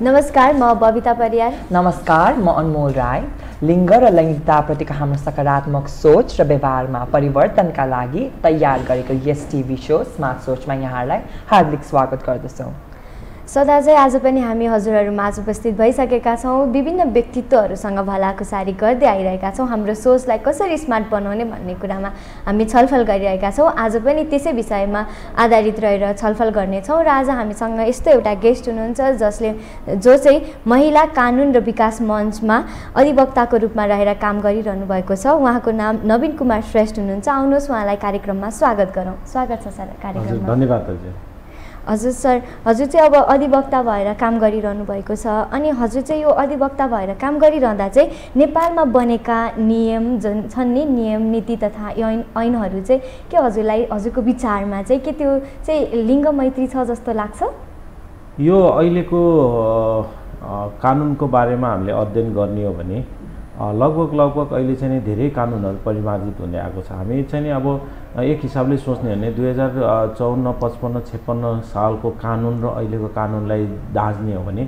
नमस्कार, म बबिता परियार। नमस्कार, म अनमोल राय। लिङ्ग र लैङ्गिकताप्रतिको हाम्रो सकारात्मक सोच र व्यवहारमा परिवर्तनका लागि तयार गरेको यस टिभी शो स्मार्ट सोचमा यहाँलाई हार्दिक स्वागत गर्दछौँ। सदा चाहिँ आज पनि हामी हजुरहरू माझ उपस्थित भइसकेका छौँ। विभिन्न व्यक्तित्वहरूसँग भलाकुसारी गर्दै आइरहेका छौँ। हाम्रो सोचलाई कसरी स्मार्ट बनाउने भन्ने कुरामा हामी छलफल गरिरहेका छौँ। आज पनि त्यसै विषयमा आधारित रहेर छलफल गर्नेछौँ र आज हामीसँग यस्तो एउटा गेस्ट हुनुहुन्छ जो चाहिँ महिला कानुन र विकास मञ्चमा अधिवक्ताको रूपमा रहेर काम गरिरहनु भएको छ। उहाँको नाम नवीन कुमार श्रेष्ठ हुनुहुन्छ। आउनुहोस् उहाँलाई कार्यक्रममा स्वागत गरौँ। स्वागत छ सर कार्यक्रममा। धन्यवाद हजुर। हजुर सर, हजुर चाहिँ अब अधिवक्ता भएर काम गरिरहनु भएको छ अनि हजुर चाहिँ यो अधिवक्ता भएर काम गरिरहँदा चाहिँ नेपालमा बनेका नियम जुन छन् नि, नियम नीति तथा ऐनहरू चाहिँ के हजुरलाई हजुरको विचारमा चाहिँ के त्यो चाहिँ लिङ्ग मैत्री छ जस्तो लाग्छ? यो अहिलेको कानुनको बारेमा हामीले अध्ययन गर्ने हो भने लगभग अहिले चाहिँ नि धेरै कानुनहरू परिमार्जित हुँदै आएको छ। हामी चाहिँ नि अब एक हिसाबले सोच्ने हो भने 2054, 55, 56 सालको कानुन र अहिलेको कानुनलाई दाज्ने हो भने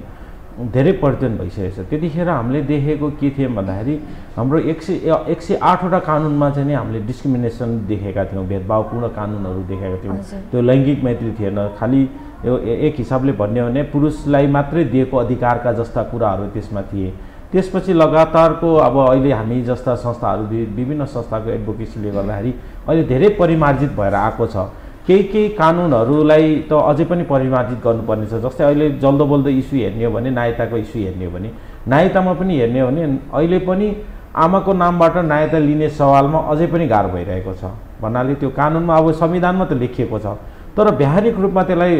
धेरै परिवर्तन भइसकेको छ। त्यतिखेर हामीले देखेको के थियो भन्दाखेरि हाम्रो 108वटा कानुनमा चाहिँ नि हामीले डिस्क्रिमिनेसन देखेका थियौँ, भेदभावपूर्ण कानुनहरू देखेका थियौँ। त्यो लैङ्गिक मैत्री थिएन, खालि यो एक हिसाबले भन्ने हो भने पुरुषलाई मात्रै दिएको अधिकारका जस्ता कुराहरू त्यसमा थिए। त्यसपछि लगातारको अब अहिले हामी जस्ता संस्थाहरू विभिन्न संस्थाको एडभोकेसीले गर्दाखेरि अहिले धेरै परिमार्जित भएर आएको छ। केही कानुनहरूलाई त अझै पनि परिमार्जित गर्नुपर्ने छ। जस्तै अहिले जल्दो बल्दो इस्यु हेर्ने हो भने नायताको इस्यु हेर्ने हो भने नायतामा पनि हेर्ने हो भने अहिले पनि आमाको नामबाट नायता लिने सवालमा अझै पनि गाह्रो भइरहेको छ। भन्नाले त्यो कानुनमा अब संविधानमा त लेखिएको छ तर व्यावहारिक रूपमा त्यसलाई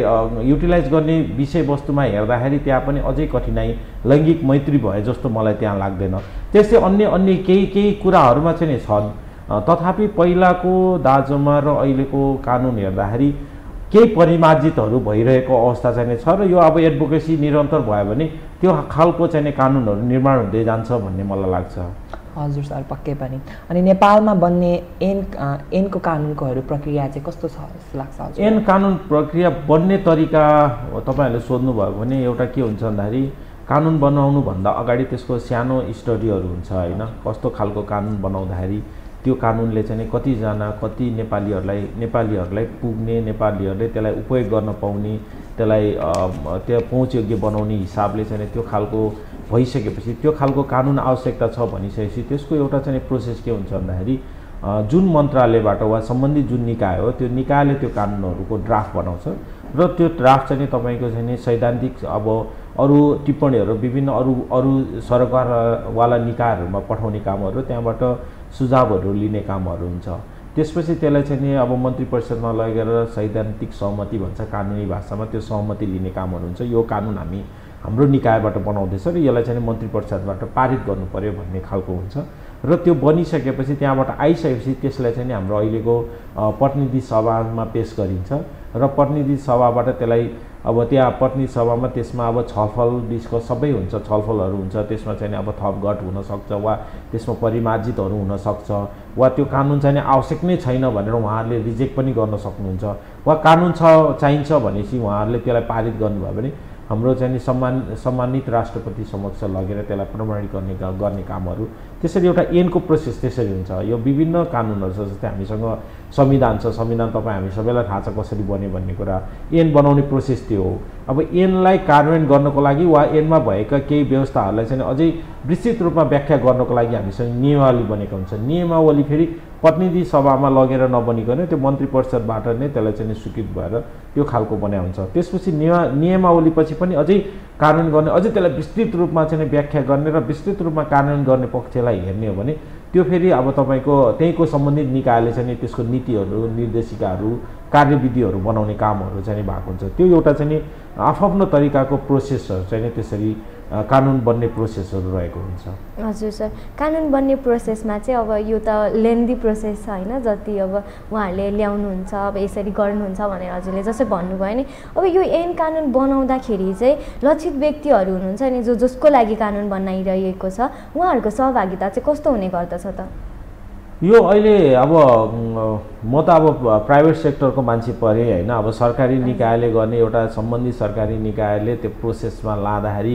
युटिलाइज गर्ने विषयवस्तुमा हेर्दाखेरि त्यहाँ पनि अझै कठिनाई लैङ्गिक मैत्री भए जस्तो मलाई त्यहाँ लाग्दैन। त्यस्तै अन्य केही कुराहरूमा चाहिँ नि छन्। तथापि पहिलाको दाजुमा र अहिलेको कानुन हेर्दाखेरि केही परिमार्जितहरू भइरहेको अवस्था चाहिँ छ र यो अब एडभोकेसी निरन्तर भयो भने त्यो खालको चाहिँ कानुनहरू निर्माण हुँदै जान्छ भन्ने मलाई लाग्छ। हजुर सर, पक्कै पनि। अनि नेपालमा बन्ने ऐनको कानुनकोहरू प्रक्रिया चाहिँ कस्तो छ जस्तो लाग्छ हजुर? ऐन कानुन प्रक्रिया बन्ने तरिका तपाईँहरूले सोध्नुभयो भने एउटा के हुन्छ भन्दाखेरि कानुन बनाउनुभन्दा अगाडि त्यसको सानो स्टडीहरू हुन्छ होइन। कस्तो खालको कानुन बनाउँदाखेरि त्यो कानुनले चाहिँ कति नेपालीहरूलाई पुग्ने, नेपालीहरूले त्यसलाई उपयोग गर्न पाउने, त्यसलाई त्यो पहुँचयोग्य बनाउने हिसाबले चाहिँ त्यो खालको भइसकेपछि त्यो खालको कानुन आवश्यकता छ भनिसकेपछि त्यसको एउटा चाहिँ प्रोसेस के हुन्छ भन्दाखेरि जुन मन्त्रालयबाट वा सम्बन्धित जुन निकाय हो त्यो निकायले त्यो कानुनहरूको ड्राफ्ट बनाउँछ र त्यो ड्राफ्ट चाहिँ तपाईँको चाहिँ सैद्धान्तिक अब अरू टिप्पणीहरू विभिन्न अरू सरकारवाला निकायहरूमा पठाउने कामहरू, त्यहाँबाट सुझावहरू लिने कामहरू हुन्छ। त्यसपछि त्यसलाई चाहिँ नि अब मन्त्री परिषदमा लगेर सैद्धान्तिक सहमति भन्छ कानुनी भाषामा, त्यो सहमति लिने कामहरू हुन्छ। यो कानुन हाम्रो निकायबाट बनाउँदैछ र यसलाई चाहिँ मन्त्री परिषदबाट पारित गर्नु पर्यो भन्ने खालको हुन्छ र त्यो बनिसकेपछि त्यहाँबाट आइसकेपछि त्यसलाई चाहिँ हाम्रो अहिलेको प्रतिनिधि सभामा पेश गरिन्छ र प्रतिनिधि सभाबाट त्यसलाई अब त्यहाँ प्रतिनिधि सभामा त्यसमा अब छलफल डिस्कस सबै हुन्छ, छलफलहरू हुन्छ। त्यसमा चाहिँ अब थपघट हुनसक्छ वा त्यसमा परिमार्जितहरू हुनसक्छ वा त्यो कानुन चाहिँ आवश्यक नै छैन भनेर उहाँहरूले रिजेक्ट पनि गर्न सक्नुहुन्छ वा कानुन चाहिन्छ भनेपछि उहाँहरूले त्यसलाई पारित गर्नुभयो भने हाम्रो चाहिँ सम्मानित राष्ट्रपति समक्ष लगेर त्यसलाई प्रमाणित गर्ने कामहरू त्यसरी एउटा ऐनको प्रोसेस त्यसरी हुन्छ। यो विभिन्न कानुनहरू छ। जस्तै हामीसँग संविधान छ, संविधान तपाईँ हामी सबैलाई थाहा छ कसरी बन्यो भन्ने कुरा। ऐन बनाउने प्रोसेस त्यो हो। अब ऐनलाई कार्यान्वयन गर्नको लागि वा ऐनमा भएका केही व्यवस्थाहरूलाई चाहिँ अझै विस्तृत रूपमा व्याख्या गर्नको लागि हामीसँग नियमावली बनेको हुन्छ। नियमावली फेरि प्रतिनिधि सभामा लगेर नबनिकन त्यो मन्त्री परिषदबाट नै त्यसलाई चाहिँ स्वीकृत भएर त्यो खालको बनाएको हुन्छ। त्यसपछि नियमावलीपछि पनि अझै कार्यान्वयन गर्ने, अझै त्यसलाई विस्तृत रूपमा चाहिँ व्याख्या गर्ने र विस्तृत रूपमा कार्यान्वयन गर्ने पक्षलाई हेर्ने हो भने त्यो फेरि अब तपाईँको त्यहीँको सम्बन्धित निकायले चाहिँ त्यसको नीतिहरू, निर्देशिकाहरू, कार्यविधिहरू बनाउने कामहरू चाहिँ भएको हुन्छ। त्यो एउटा चाहिँ आफ्नो तरिकाको प्रोसेसहरू चाहिँ त्यसरी कानुन बन्ने प्रोसेसहरू रहेको हुन्छ। हजुर सर, कानुन बन्ने प्रोसेसमा चाहिँ अब यो त लेन्दी प्रोसेस छ होइन, जति अब उहाँहरूले ल्याउनुहुन्छ अब यसरी गर्नुहुन्छ भनेर हजुरले जसै भन्नुभयो नि। अब यो ऐन कानुन बनाउँदाखेरि चाहिँ लक्षित व्यक्तिहरू हुनुहुन्छ नि जसको लागि कानुन बनाइरहेको छ, उहाँहरूको सहभागिता चाहिँ कस्तो हुने गर्दछ त? यो अहिले अब म त अब प्राइभेट सेक्टरको मान्छे परेँ होइन। अब सरकारी निकायले गर्ने एउटा सम्बन्धित सरकारी निकायले त्यो प्रोसेसमा लाँदाखेरि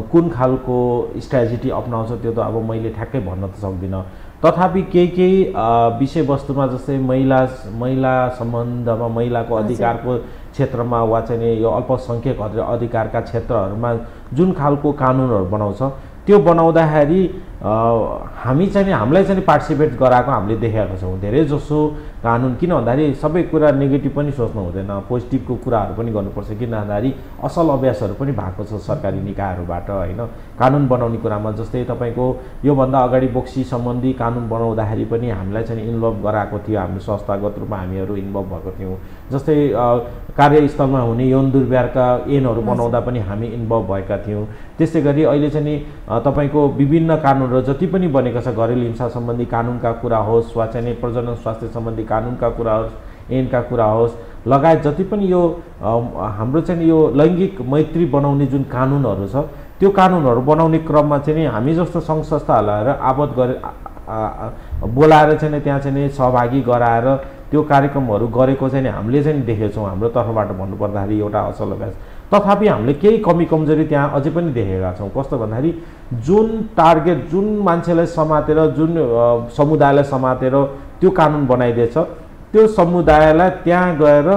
कुन खालको स्ट्राटेजी अपनाउँछ त्यो त अब मैले ठ्याक्कै भन्न त सक्दिनँ। तथापि केही विषयवस्तुमा जस्तै महिला सम्बन्धमा महिलाको अधिकारको क्षेत्रमा वा चाहिँ यो अल्पसङ्ख्यक अधिकारका क्षेत्रहरूमा जुन खालको कानुनहरू बनाउँछ त्यो बनाउँदाखेरि हामी चाहिँ हामीलाई चाहिँ पार्टिसिपेट गराएको हामीले देखेका छौँ। धेरै जसो कानुन किन भन्दाखेरि सबै कुरा नेगेटिभ पनि सोच्नु हुँदैन, पोजिटिभको कुराहरू पनि गर्नुपर्छ। किन भन्दाखेरि असल अभ्यासहरू पनि भएको छ सरकारी निकायहरूबाट होइन। कानुन बनाउने कुरामा जस्तै तपाईँको योभन्दा अगाडि बोक्सी सम्बन्धी कानुन बनाउँदाखेरि पनि हामीलाई चाहिँ इन्भल्भ गराएको थियो। हाम्रो संस्थागत रूपमा हामीहरू इन्भल्भ भएको थियौँ। जस्तै कार्यस्थलमा हुने यौन दुर्व्यवहारका ऐनहरू बनाउँदा पनि हामी इन्भल्भ भएका थियौँ। त्यसै गरी अहिले चाहिँ तपाईँको विभिन्न कानुनहरू जति पनि बनेका छ, घरेलु हिंसा सम्बन्धी कानुनका कुरा होस् वा चाहिँ प्रजनन स्वास्थ्य सम्बन्धी कानुनका कुरा होस्, ऐनका कुरा होस्, लगायत जति पनि यो हाम्रो चाहिँ यो लैङ्गिक मैत्री बनाउने जुन कानुनहरू छ त्यो कानुनहरू बनाउने क्रममा चाहिँ हामी जस्तो सङ्घ संस्थाहरूलाई आबद्ध गरे बोलाएर चाहिँ त्यहाँ चाहिँ सहभागी गराएर त्यो कार्यक्रमहरू गरेको चाहिँ हामीले चाहिँ देखेछौँ। हाम्रो तर्फबाट भन्नुपर्दाखेरि एउटा असल अभ्यास। तथापि हामीले केही कमी कमजोरी त्यहाँ अझै पनि देखेका छौँ। कस्तो भन्दाखेरि जुन टार्गेट जुन मान्छेलाई समातेर जुन समुदायलाई समातेर त्यो कानुन बनाइदिएछ त्यो समुदायलाई त्यहाँ गएर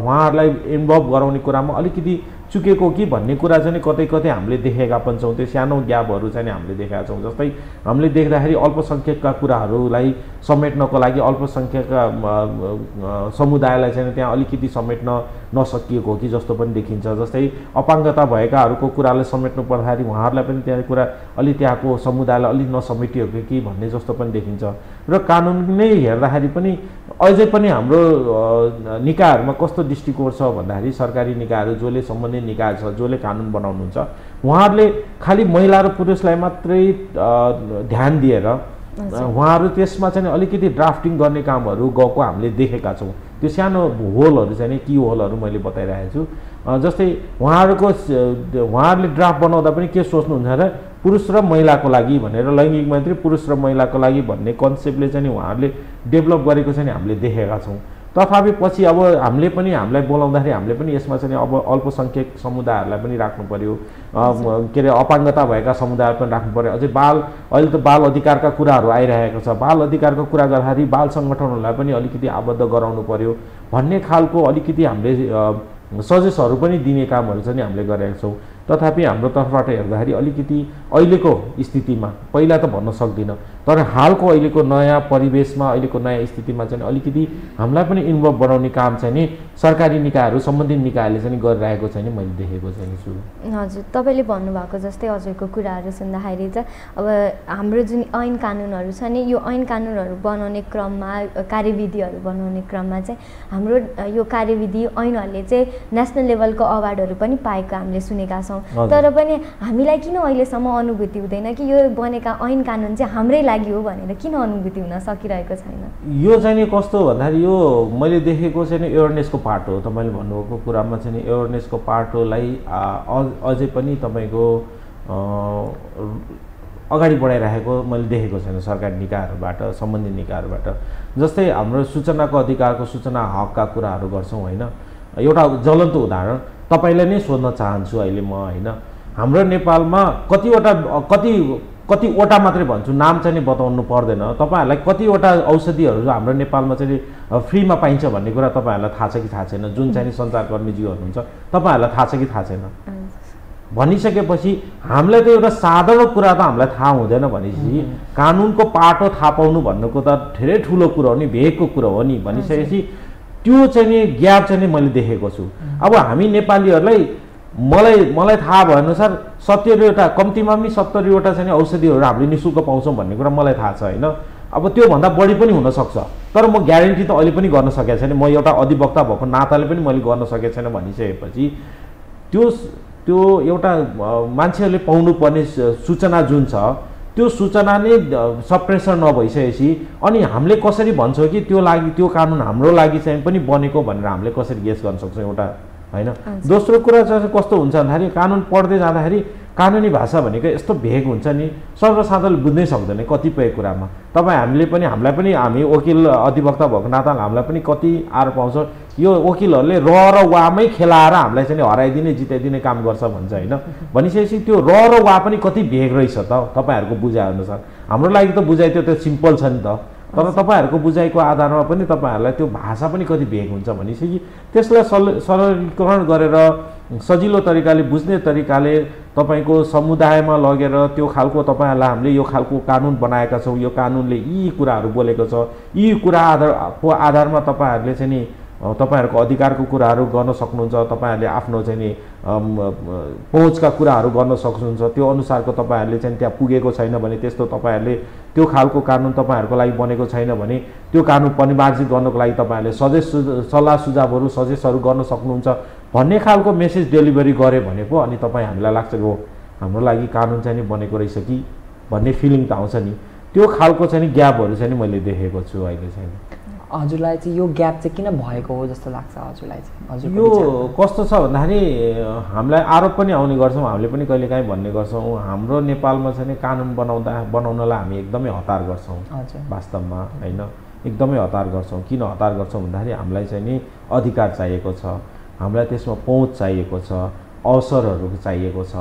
उहाँहरूलाई इन्भल्भ गराउने कुरामा अलिकति चुकेको कि भन्ने कुरा चाहिँ कतै कतै हामीले देखेका पनि छौँ। त्यो सानो ग्यापहरू चाहिँ हामीले देखेका छौँ। जस्तै हामीले देख्दाखेरि अल्पसङ्ख्यकका कुराहरूलाई समेट्नको लागि अल्पसङ्ख्यकका समुदायलाई चाहिँ त्यहाँ अलिकति समेट्न नसकिएको हो कि जस्तो पनि देखिन्छ। जस्तै अपाङ्गता भएकाहरूको कुरालाई समेट्नु पर्दाखेरि उहाँहरूलाई पनि त्यहाँ कुरा अलि त्यहाँको समुदायलाई अलिक नसमेटिएको कि भन्ने जस्तो पनि देखिन्छ। र कानुन नै हेर्दाखेरि पनि अझै पनि हाम्रो निकायहरूमा कस्तो दृष्टिकोण छ भन्दाखेरि सरकारी निकायहरू जसले सम्बन्धित निकाय छ जसले कानुन बनाउनुहुन्छ उहाँहरूले खालि महिला र पुरुषलाई मात्रै ध्यान दिएर उहाँहरू त्यसमा चाहिँ अलिकति ड्राफ्टिङ गर्ने कामहरू गएको हामीले देखेका छौँ। त्यो सानो होलहरू चाहिँ की होलहरू मैले बताइरहेको छु। जस्तै उहाँहरूले ड्राफ्ट बनाउँदा पनि के सोच्नुहुन्छ र पुरुष र महिलाको लागि भनेर लैङ्गिक मैत्री पुरुष र महिलाको लागि भन्ने कन्सेप्टले चाहिँ उहाँहरूले डेभलप गरेको चाहिँ हामीले देखेका छौँ। तथापि पछि अब हामीले पनि हामीलाई बोलाउँदाखेरि हामीले पनि यसमा चाहिँ अब अल्पसङ्ख्यक समुदायहरूलाई पनि राख्नु पर्यो, के अरे अपाङ्गता भएका समुदाय पनि राख्नु पर्यो। अझै अहिले त बाल अधिकारका कुराहरू आइरहेको छ। बाल अधिकारको कुरा गर्दाखेरि बाल सङ्गठनहरूलाई पनि अलिकति आबद्ध गराउनु पर्यो भन्ने खालको अलिकति हामीले सजेसहरू पनि दिने कामहरू चाहिँ हामीले गरेका छौँ। तथापि हाम्रो तर्फबाट हेर्दाखेरि अलिकति अहिलेको स्थितिमा पहिला त भन्न सक्दिनँ तर हालको अहिलेको नयाँ परिवेशमा अहिलेको नयाँ स्थितिमा चाहिँ अलिकति हामीलाई पनि इन्भल्भ बनाउने काम चाहिँ नि सरकारी निकायहरू सम्बन्धित निकायले चाहिँ गरिरहेको चाहिँ मैले देखेको चाहिँ छु। हजुर, तपाईँले भन्नुभएको जस्तै हजुरको कुराहरू सुन्दाखेरि चाहिँ अब हाम्रो जुन ऐन कानुनहरू छ नि यो ऐन कानुनहरू बनाउने क्रममा कार्यविधिहरू बनाउने क्रममा चाहिँ हाम्रो यो कार्यविधि ऐनहरूले चाहिँ नेसनल लेभलको अवार्डहरू पनि पाएको हामीले सुनेका छौँ। तर पनि हामीलाई किन अहिलेसम्म अनुभूति हुँदैन कि यो बनेका ऐन कानुन चाहिँ हाम्रै लागि हो भनेर किन अनुभूति हुन सकिरहेको छैन? यो चाहिँ नि कस्तो भन्दाखेरि यो मैले देखेको चाहिँ एवेरनेसको पार्ट हो। तपाईँले भन्नुभएको कुरामा चाहिँ एवेरनेसको पार्टलाई अझै पनि तपाईँको अगाडि बढाइरहेको मैले देखेको छैन सरकारी निकायहरूबाट सम्बन्धित निकायहरूबाट। जस्तै हाम्रो सूचनाको अधिकारको सूचना हकका कुराहरू गर्छौँ होइन। एउटा ज्वलन्त उदाहरण तपाईँलाई नै सोध्न चाहन्छु अहिले म होइन। हाम्रो नेपालमा कतिवटा मात्रै भन्छु, नाम चाहिँ बताउनु पर्दैन। तपाईँहरूलाई कतिवटा औषधिहरू हाम्रो नेपालमा चाहिँ फ्रीमा पाइन्छ भन्ने कुरा तपाईँहरूलाई थाहा छ कि थाहा छैन? जुन चाहिँ सञ्चारकर्मीज्यू हुनुहुन्छ तपाईँहरूलाई थाहा छ कि थाहा छैन? भनिसकेपछि हामीलाई त एउटा साधारण कुरा त हामीलाई थाहा हुँदैन भनेपछि कानुनको पाटो थाहा पाउनु भन्नुको त धेरै ठुलो कुरो हो नि, भेगको कुरो हो नि। भनिसकेपछि त्यो चाहिँ नि ग्याप चाहिँ नि मैले देखेको छु। अब हामी नेपालीहरूलाई मलाई थाहा भएअनुसार 70वटा कम्तीमा पनि 70वटा चाहिँ औषधिहरू हामीले निःशुल्क पाउँछौँ भन्ने कुरा मलाई थाहा छ होइन। अब त्योभन्दा बढी पनि हुनसक्छ तर म ग्यारेन्टी त अहिले पनि गर्न सकेको छैन। म एउटा अधिवक्ता भएको नाताले पनि मैले गर्न सकेको छैन भनिसकेपछि त्यो एउटा मान्छेहरूले पाउनुपर्ने सूचना जुन छ त्यो सूचना नै सप्रेसन नभइसकेपछि अनि हामीले कसरी भन्छौँ कि त्यो कानुन हाम्रो लागि चाहिँ पनि बनेको भनेर हामीले कसरी गेस गर्न सक्छौँ एउटा होइन। दोस्रो कुरा चाहिँ कस्तो हुन्छ भन्दाखेरि कानुन पढ्दै जाँदाखेरि कानुनी भाषा भनेको यस्तो भेग हुन्छ नि, सर्वसाधारणले बुझ्नै सक्दैन कतिपय कुरामा। हामीले पनि हामी वकिल अधिवक्ता भएको नाताले हामीलाई पनि कति आरोप पाउँछ, यो वकिलहरूले र वामै खेलाएर हामीलाई चाहिँ हराइदिने जिताइदिने काम गर्छ भन्छ होइन। भनिसकेपछि त्यो र वा पनि कति भेग रहेछ त तपाईँहरूको बुझाइअनुसार। हाम्रो लागि त बुझाइ त्यो सिम्पल छ नि त, तर तपाईँहरूको बुझाइको आधारमा पनि तपाईँहरूलाई त्यो भाषा पनि कति भेग हुन्छ भनेपछि त्यसलाई सरलीकरण गरेर सजिलो तरिकाले बुझ्ने तरिकाले तपाईँको समुदायमा लगेर त्यो खालको तपाईँहरूलाई हामीले यो खालको कानुन बनाएका छौँ, यो कानुनले यी कुराहरू बोलेको छ, यी कुरा आधारमा तपाईँहरूले चाहिँ नि तपाईँहरूको अधिकारको कुराहरू गर्न सक्नुहुन्छ, तपाईँहरूले आफ्नो चाहिँ नि पहुँचका कुराहरू गर्न सक्नुहुन्छ। त्यो अनुसारको तपाईँहरूले चाहिँ त्यहाँ पुगेको छैन भने त्यस्तो तपाईँहरूले त्यो खालको कानुन तपाईँहरूको लागि बनेको छैन भने त्यो कानुन परिमार्जित गर्नको लागि तपाईँहरूले सल्लाह सुझावहरू सजेस्टहरू गर्न सक्नुहुन्छ भन्ने खालको मेसेज डेलिभरी गरे भने पो अनि तपाईँ हामीलाई लाग्छ हो हाम्रो लागि कानुन चाहिँ नि बनेको रहेछ कि भन्ने फिलिङ त आउँछ नि। त्यो खालको चाहिँ नि ग्यापहरू चाहिँ नि मैले देखेको छु अहिले चाहिँ। हजुरलाई चाहिँ यो ग्याप चाहिँ किन भएको हो जस्तो लाग्छ हजुरलाई चाहिँ? यो कस्तो छ भन्दाखेरि हामीलाई आरोप पनि आउने गर्छौँ, हामीले पनि कहिलेकाहीँ भन्ने गर्छौँ हाम्रो नेपालमा चाहिँ नि कानुन बनाउनलाई हामी एकदमै हतार गर्छौँ वास्तवमा होइन, एकदमै हतार गर्छौँ। किन हतार गर्छौँ भन्दाखेरि हामीलाई चाहिँ नि अधिकार चाहिएको छ, हामीलाई त्यसमा पहुँच चाहिएको छ, अवसरहरू चाहिएको छ,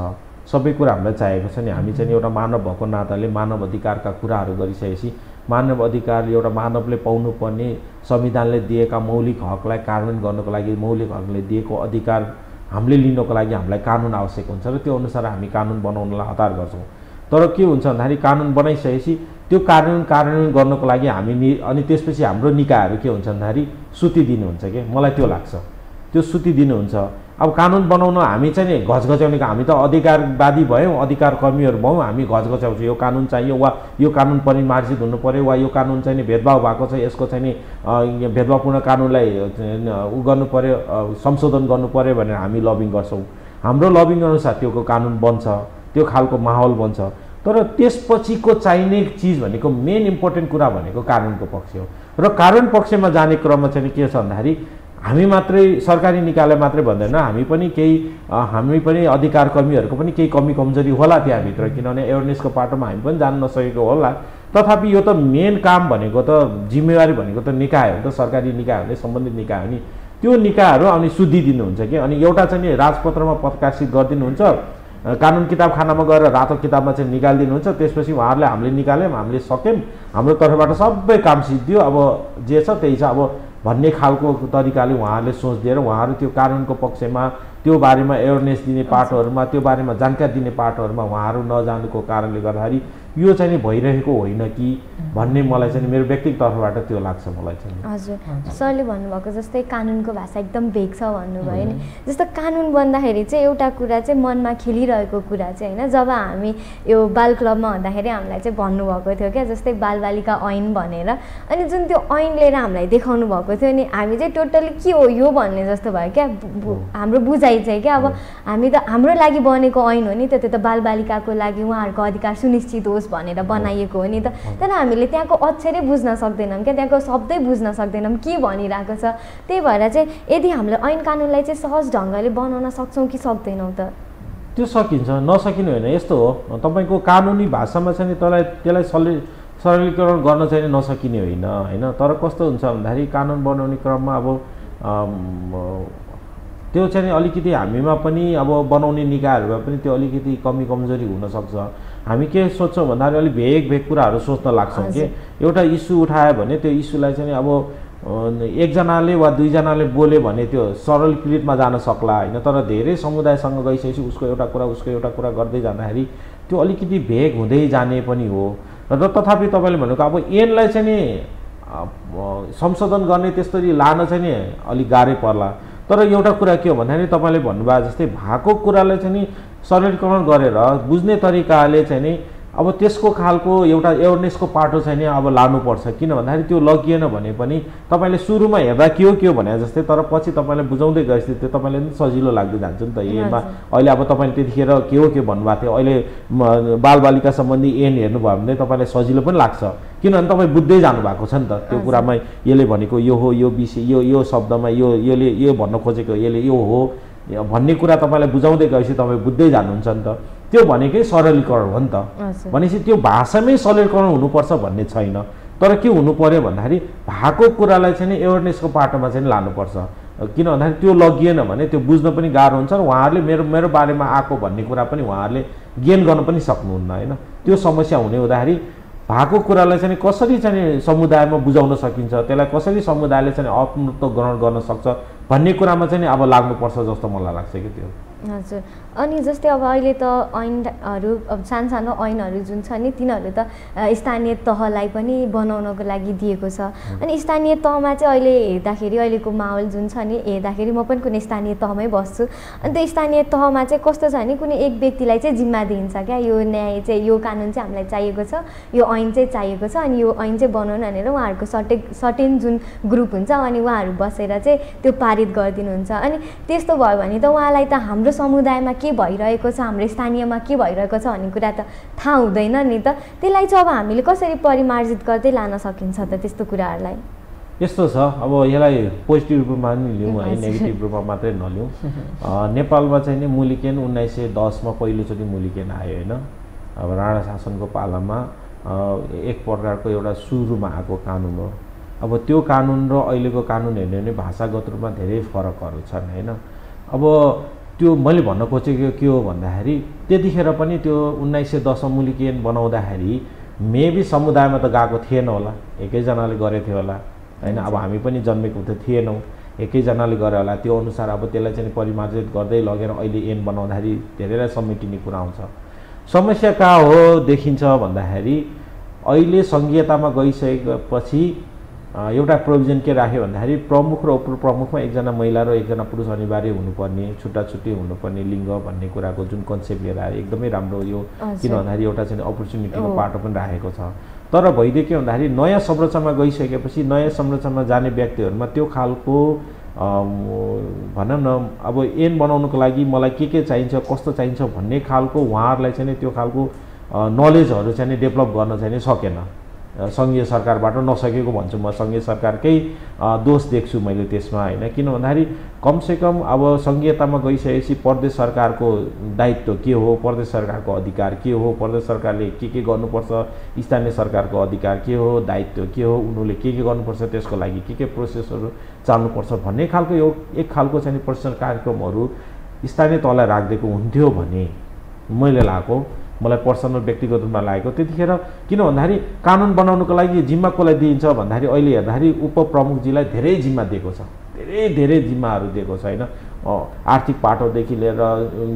सबै कुरा हामीलाई चाहिएको छ नि। हामी चाहिँ एउटा मानव भएको नाताले मानव अधिकारका कुराहरू गरिसकेपछि मानव अधिकार एउटा मानवले पाउनुपर्ने संविधानले दिएका मौलिक हकलाई कार्यान्वयन गर्नको लागि मौलिक हकले दिएको अधिकार हामीले लिनको लागि हामीलाई कानुन आवश्यक हुन्छ र त्यो अनुसार हामी कानुन बनाउनलाई हतार गर्छौँ। तर के हुन्छ भन्दाखेरि कानुन बनाइसकेपछि त्यो कार्यान्वयन गर्नको लागि हामी अनि त्यसपछि हाम्रो निकायहरू के हुन्छ भन्दाखेरि सुति दिनुहुन्छ कि मलाई त्यो लाग्छ, त्यो सुति दिनुहुन्छ। अब कानुन बनाउन हामी चाहिँ नि घचघच्याउने, हामी त अधिकारवादी भयौँ, अधिकार कर्मीहरू भयौँ, हामी घचघच्याउँछौँ यो कानुन चाहियो वा यो कानुन परिमार्जित हुनु पर्यो वा यो कानुन चाहिँ नि भेदभाव भएको छ, यसको चाहिँ नि भेदभावपूर्ण कानुनलाई उ गर्नु पर्यो, संशोधन गर्नु पर्यो भनेर हामी लबिङ गर्छौँ। हाम्रो लबिङ अनुसार त्यो कानुन बन्छ, त्यो खालको माहौल बन्छ। तर त्यसपछिको चाहिने चिज भनेको मेन इम्पोर्टेन्ट कुरा भनेको कानुनको पक्ष हो र कानुन पक्षमा जाने क्रममा चाहिँ के छ भन्दाखेरि हामी मात्रै सरकारी निकायले मात्रै भन्दैन, हामी पनि अधिकार कर्मीहरूको पनि केही कमी कमजोरी होला त्यहाँभित्र, किनभने एवेरनेसको पाटोमा हामी पनि जान नसकेको होला। तथापि यो त मेन काम भनेको त जिम्मेवारी भनेको त निकाय हो, त सरकारी निकाय हो नि, सम्बन्धित निकाय हो नि। त्यो निकायहरू अनि सुधि दिनुहुन्छ कि अनि एउटा चाहिँ नि राजपत्रमा प्रकाशित गरिदिनुहुन्छ, कानुन किताबखानामा गएर रातो किताबमा चाहिँ निकालिदिनुहुन्छ, त्यसपछि उहाँहरूले हामीले निकाल्यौँ, हामीले सक्यौँ, हाम्रो तर्फबाट सबै काम सिद्धियो, अब जे छ त्यही छ अब भन्ने खालको तरिकाले उहाँहरूले सोच दिएर उहाँहरू त्यो कानुनको पक्षमा त्यो बारेमा एवेरनेस दिने पाटोहरूमा त्यो बारेमा जानकारी दिने पाटोहरूमा उहाँहरू नजानुको कारणले गर्दाखेरि यो चाहिँ नि भइरहेको होइन कि भन्ने मलाई चाहिँ मेरो व्यक्तिगत तर्फबाट त्यो लाग्छ मलाई चाहिँ। हजुर, सरले भन्नुभएको जस्तै कानुनको भाषा एकदम भेग छ भन्नुभयो नि, जस्तो कानुन बन्दाखेरि चाहिँ एउटा कुरा चाहिँ मनमा खेलिरहेको कुरा चाहिँ होइन, जब हामी यो बाल क्लबमा हुँदाखेरि हामीलाई चाहिँ भन्नुभएको थियो क्या, जस्तै बालबालिका ऐन भनेर, अनि जुन त्यो ऐन लिएर हामीलाई देखाउनु भएको थियो नि, हामी चाहिँ टोटली के हो यो भन्ने जस्तो भयो क्या हाम्रो बुझाइ चाहिँ क्या। अब हामी त हाम्रो लागि बनेको ऐन हो नि त, त्यो त बालबालिकाको लागि उहाँहरूको अधिकार सुनिश्चित होस् भनेर बनाइएको हो नि त, तर हामीले त्यहाँको अक्षरै बुझ्न सक्दैनौँ क्या, त्यहाँको शब्दै बुझ्न सक्दैनौँ के भनिरहेको छ। त्यही भएर चाहिँ यदि हामीले ऐन कानुनलाई चाहिँ सहज ढङ्गले बनाउन सक्छौँ कि सक्दैनौँ त? त्यो सकिन्छ, नसकिने होइन। यस्तो हो, तपाईँको कानुनी भाषामा चाहिँ त्यसलाई सरलीकरण गर्न चाहिँ नसकिने होइन, तर कस्तो हुन्छ भन्दाखेरि कानुन बनाउने क्रममा अब त्यो चाहिँ अलिकति हामीमा पनि अब बनाउने निकायहरूमा पनि त्यो अलिकति कमी कमजोरी हुनसक्छ। हामी के सोच्छौँ भन्दाखेरि अलिक भेग कुराहरू सोच्न लाग्छौँ कि एउटा इस्यु उठायो भने त्यो इस्युलाई चाहिँ अब एकजनाले वा दुईजनाले बोल्यो भने त्यो सरलीकृतमा जान सक्ला होइन, तर धेरै समुदायसँग गइसकेपछि उसको एउटा कुरा गर्दै जाँदाखेरि त्यो अलिकति भेग हुँदै जाने पनि हो। र तथापि तपाईँले भनेको अब ऐनलाई चाहिँ नि संशोधन गर्ने त्यस्तरी लान चाहिँ नि अलिक गाह्रै पर्ला। तर एउटा कुरा के हो भन्दाखेरि तपाईँले भन्नुभयो जस्तै भएको कुरालाई चाहिँ नि सरलीकरण गरेर बुझ्ने तरिकाले चाहिँ नि अब त्यसको खालको एउटा एवेरनेसको पाटो चाहिँ नि अब लानुपर्छ। किन भन्दाखेरि त्यो लगिएन भने पनि तपाईँले सुरुमा हेर्दा के हो भने जस्तै, तर पछि तपाईँले बुझाउँदै गएपछि त्यो तपाईँले पनि सजिलो लाग्दै जान्छ नि त। ऐनमा अहिले अब तपाईँले त्यतिखेर के भन्नुभएको थियो, अहिले बालबालिका सम्बन्धी ऐन हेर्नुभयो भने तपाईँलाई सजिलो पनि लाग्छ, किनभने तपाईँ बुझ्दै जानु भएको छ नि त त्यो कुरामा। यसले भनेको यो हो, यो विषय यो शब्दमा यसले यो भन्न खोजेको यसले यो हो भन्ने कुरा तपाईँलाई बुझाउँदै गएपछि तपाईँ बुझ्दै जानुहुन्छ नि त। त्यो भनेकै सरलीकरण हो नि त। भनेपछि त्यो भाषामै सरलीकरण हुनुपर्छ भन्ने छैन, तर के हुनु पर्यो भन्दाखेरि भएको कुरालाई चाहिँ नि एवेरनेसको पाटोमा चाहिँ लानुपर्छ। किन भन्दाखेरि त्यो लगिएन भने त्यो बुझ्न पनि गाह्रो हुन्छ र उहाँहरूले मेरो बारेमा आएको भन्ने कुरा पनि उहाँहरूले गेन गर्न पनि सक्नुहुन्न होइन। त्यो समस्या हुने हुँदाखेरि भएको कुरालाई चाहिँ कसरी चाहिँ समुदायमा बुझाउन सकिन्छ, त्यसलाई कसरी समुदायले चाहिँ अपनत्व ग्रहण गर्न सक्छ भन्ने कुरामा चाहिँ अब लाग्नुपर्छ जस्तो मलाई लाग्छ कि त्यो। हजुर। अनि जस्तै अब अहिले त ऐनहरू अब सानो ऐनहरू जुन छ नि तिनीहरू त स्थानीय तहलाई पनि बनाउनको लागि दिएको छ। अनि स्थानीय तहमा चाहिँ अहिले हेर्दाखेरि अहिलेको माहौल जुन छ नि हेर्दाखेरि म पनि कुनै स्थानीय तहमै बस्छु। अनि त्यो स्थानीय तहमा चाहिँ कस्तो छ भने कुनै एक व्यक्तिलाई चाहिँ जिम्मा दिइन्छ क्या, यो न्याय चाहिँ यो कानुन चाहिँ हामीलाई चाहिएको छ, यो ऐन चाहिँ चाहिएको छ, अनि यो ऐन चाहिँ बनाउनु भनेर उहाँहरूको सर्टेन जुन ग्रुप हुन्छ अनि उहाँहरू बसेर चाहिँ त्यो पारित गरिदिनुहुन्छ। अनि त्यस्तो भयो भने त उहाँलाई त हाम्रो समुदायमा के भइरहेको छ, हाम्रो स्थानीयमा के भइरहेको छ भन्ने कुरा त थाहा हुँदैन नि त। त्यसलाई चाहिँ अब हामीले कसरी परिमार्जित गर्दै लान सकिन्छ त त्यस्तो कुराहरूलाई? यस्तो छ, अब यसलाई पोजिटिभ रूपमा पनि लिउँ है, नेगेटिभ रूपमा मात्रै नलिउँ। नेपालमा चाहिँ नि मुलिकेन 1910मा पहिलोचोटि मुलिकेन आयो होइन। अब राणा शासनको पालामा एक प्रकारको एउटा सुरुमा आएको कानुन हो। अब त्यो कानुन र अहिलेको कानुन हेर्ने भने भाषागत रूपमा धेरै फरकहरू छन् होइन। अब त्यो मैले भन्न खोजेको के हो भन्दाखेरि त्यतिखेर पनि त्यो 1910मा मुलिकेन बनाउँदाखेरि मेबी समुदायमा त गएको थिएन होला, एकैजनाले गरेको थियो होला होइन। अब हामी पनि जन्मेको त थिएनौँ, एकैजनाले गरे होला। त्यो अनुसार अब त्यसलाई चाहिँ परिमार्जित गर्दै लगेर अहिले ऐन बनाउँदाखेरि धेरैलाई समेटिने कुरा आउँछ। समस्या कहाँ हो देखिन्छ भन्दाखेरि अहिले सङ्घीयतामा गइसकेपछि एउटा प्रोभिजन के राख्यो भन्दाखेरि प्रमुख र उपप्रमुखमा एकजना महिला र एकजना पुरुष अनिवार्य हुनुपर्ने, छुट्टा हुनुपर्ने लिङ्ग भन्ने कुराको जुन कन्सेप्ट लिएर आयो एकदमै राम्रो यो। किन भन्दाखेरि एउटा चाहिँ अपर्च्युनिटीको पाटो पनि राखेको छ। तर भइदियो के भन्दाखेरि नयाँ संरचनामा गइसकेपछि नयाँ संरचनामा जाने व्यक्तिहरूमा त्यो खालको भनौँ न अब ऐन बनाउनुको लागि मलाई के चाहिन्छ, कस्तो चाहिन्छ भन्ने खालको उहाँहरूलाई चाहिँ त्यो खालको नलेजहरू चाहिँ डेभलप गर्न चाहिँ सकेन। सङ्घीय सरकारबाट नसकेको भन्छु म, सङ्घीय सरकारकै दोष देख्छु मैले त्यसमा होइन। किन भन्दाखेरि कमसेकम अब सङ्घीयतामा गइसकेपछि प्रदेश सरकारको दायित्व के हो, प्रदेश सरकारको अधिकार के हो, प्रदेश सरकारले के गर्नुपर्छ, स्थानीय सरकारको अधिकार के हो, दायित्व के हो, उनीहरूले के गर्नुपर्छ, त्यसको लागि के प्रोसेसहरू चाल्नुपर्छ भन्ने खालको एक खालको चाहिँ प्रशिक्षण कार्यक्रमहरू स्थानीय तहलाई राखिदिएको हुन्थ्यो भने मैले लागेको, मलाई पर्सनल व्यक्तिगत रूपमा लागेको। त्यतिखेर किन भन्दाखेरि कानुन बनाउनुको लागि जिम्मा कसलाई दिइन्छ भन्दाखेरि अहिले हेर्दाखेरि उपप्रमुखजीलाई धेरै जिम्मा दिएको छ, धेरै जिम्माहरू दिएको छ होइन। आर्थिक पाटोदेखि लिएर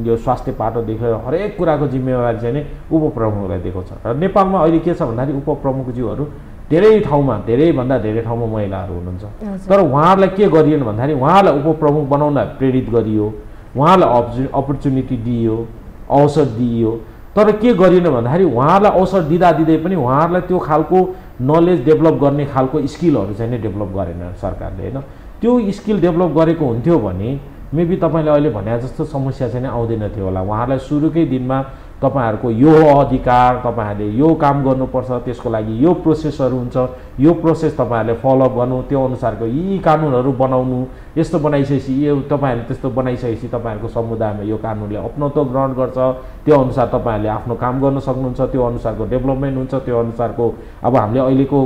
यो स्वास्थ्य पाटोदेखि लिएर हरेक कुराको जिम्मेवारी चाहिँ उपप्रमुखलाई दिएको छ। र नेपालमा अहिले के छ भन्दाखेरि उपप्रमुखज्यूहरू धेरैभन्दा धेरै ठाउँमा महिलाहरू हुनुहुन्छ। तर उहाँहरूलाई के गरिएन भन्दाखेरि उहाँहरूलाई उपप्रमुख बनाउन प्रेरित गरियो, उहाँहरूलाई अपर्च्युनिटी दिइयो, अवसर दिइयो। तर के गरिएन भन्दाखेरि उहाँहरूलाई अवसर दिँदै पनि उहाँहरूलाई त्यो खालको नलेज डेभलप गर्ने खालको स्किलहरू चाहिँ नै डेभलप गरेन सरकारले होइन। त्यो स्किल डेभलप गरेको हुन्थ्यो भने मेबी तपाईँले अहिले भने जस्तो समस्या चाहिँ आउँदैन थियो होला। उहाँहरूलाई सुरुकै दिनमा तपाईहरुको यो अधिकार, तपाईहरुले यो काम गर्नुपर्छ, त्यसको लागि यो प्रोसेसहरु हुन्छ, यो प्रोसेस तपाईहरुले फलोअप गर्नु, त्यो अनुसारको यी कानुनहरु बनाउनु, यस्तो बनाइसकेपछि यो तपाईहरुले त्यस्तो बनाइसकेपछि तपाईहरुको समुदायमा यो कानुनले अपनत्व ग्रहण गर्छ, त्यो अनुसार तपाईहरुले आफ्नो काम गर्न सक्नुहुन्छ, त्यो अनुसारको डेभलपमेन्ट हुन्छ, त्यो अनुसारको अब हामीले अहिलेको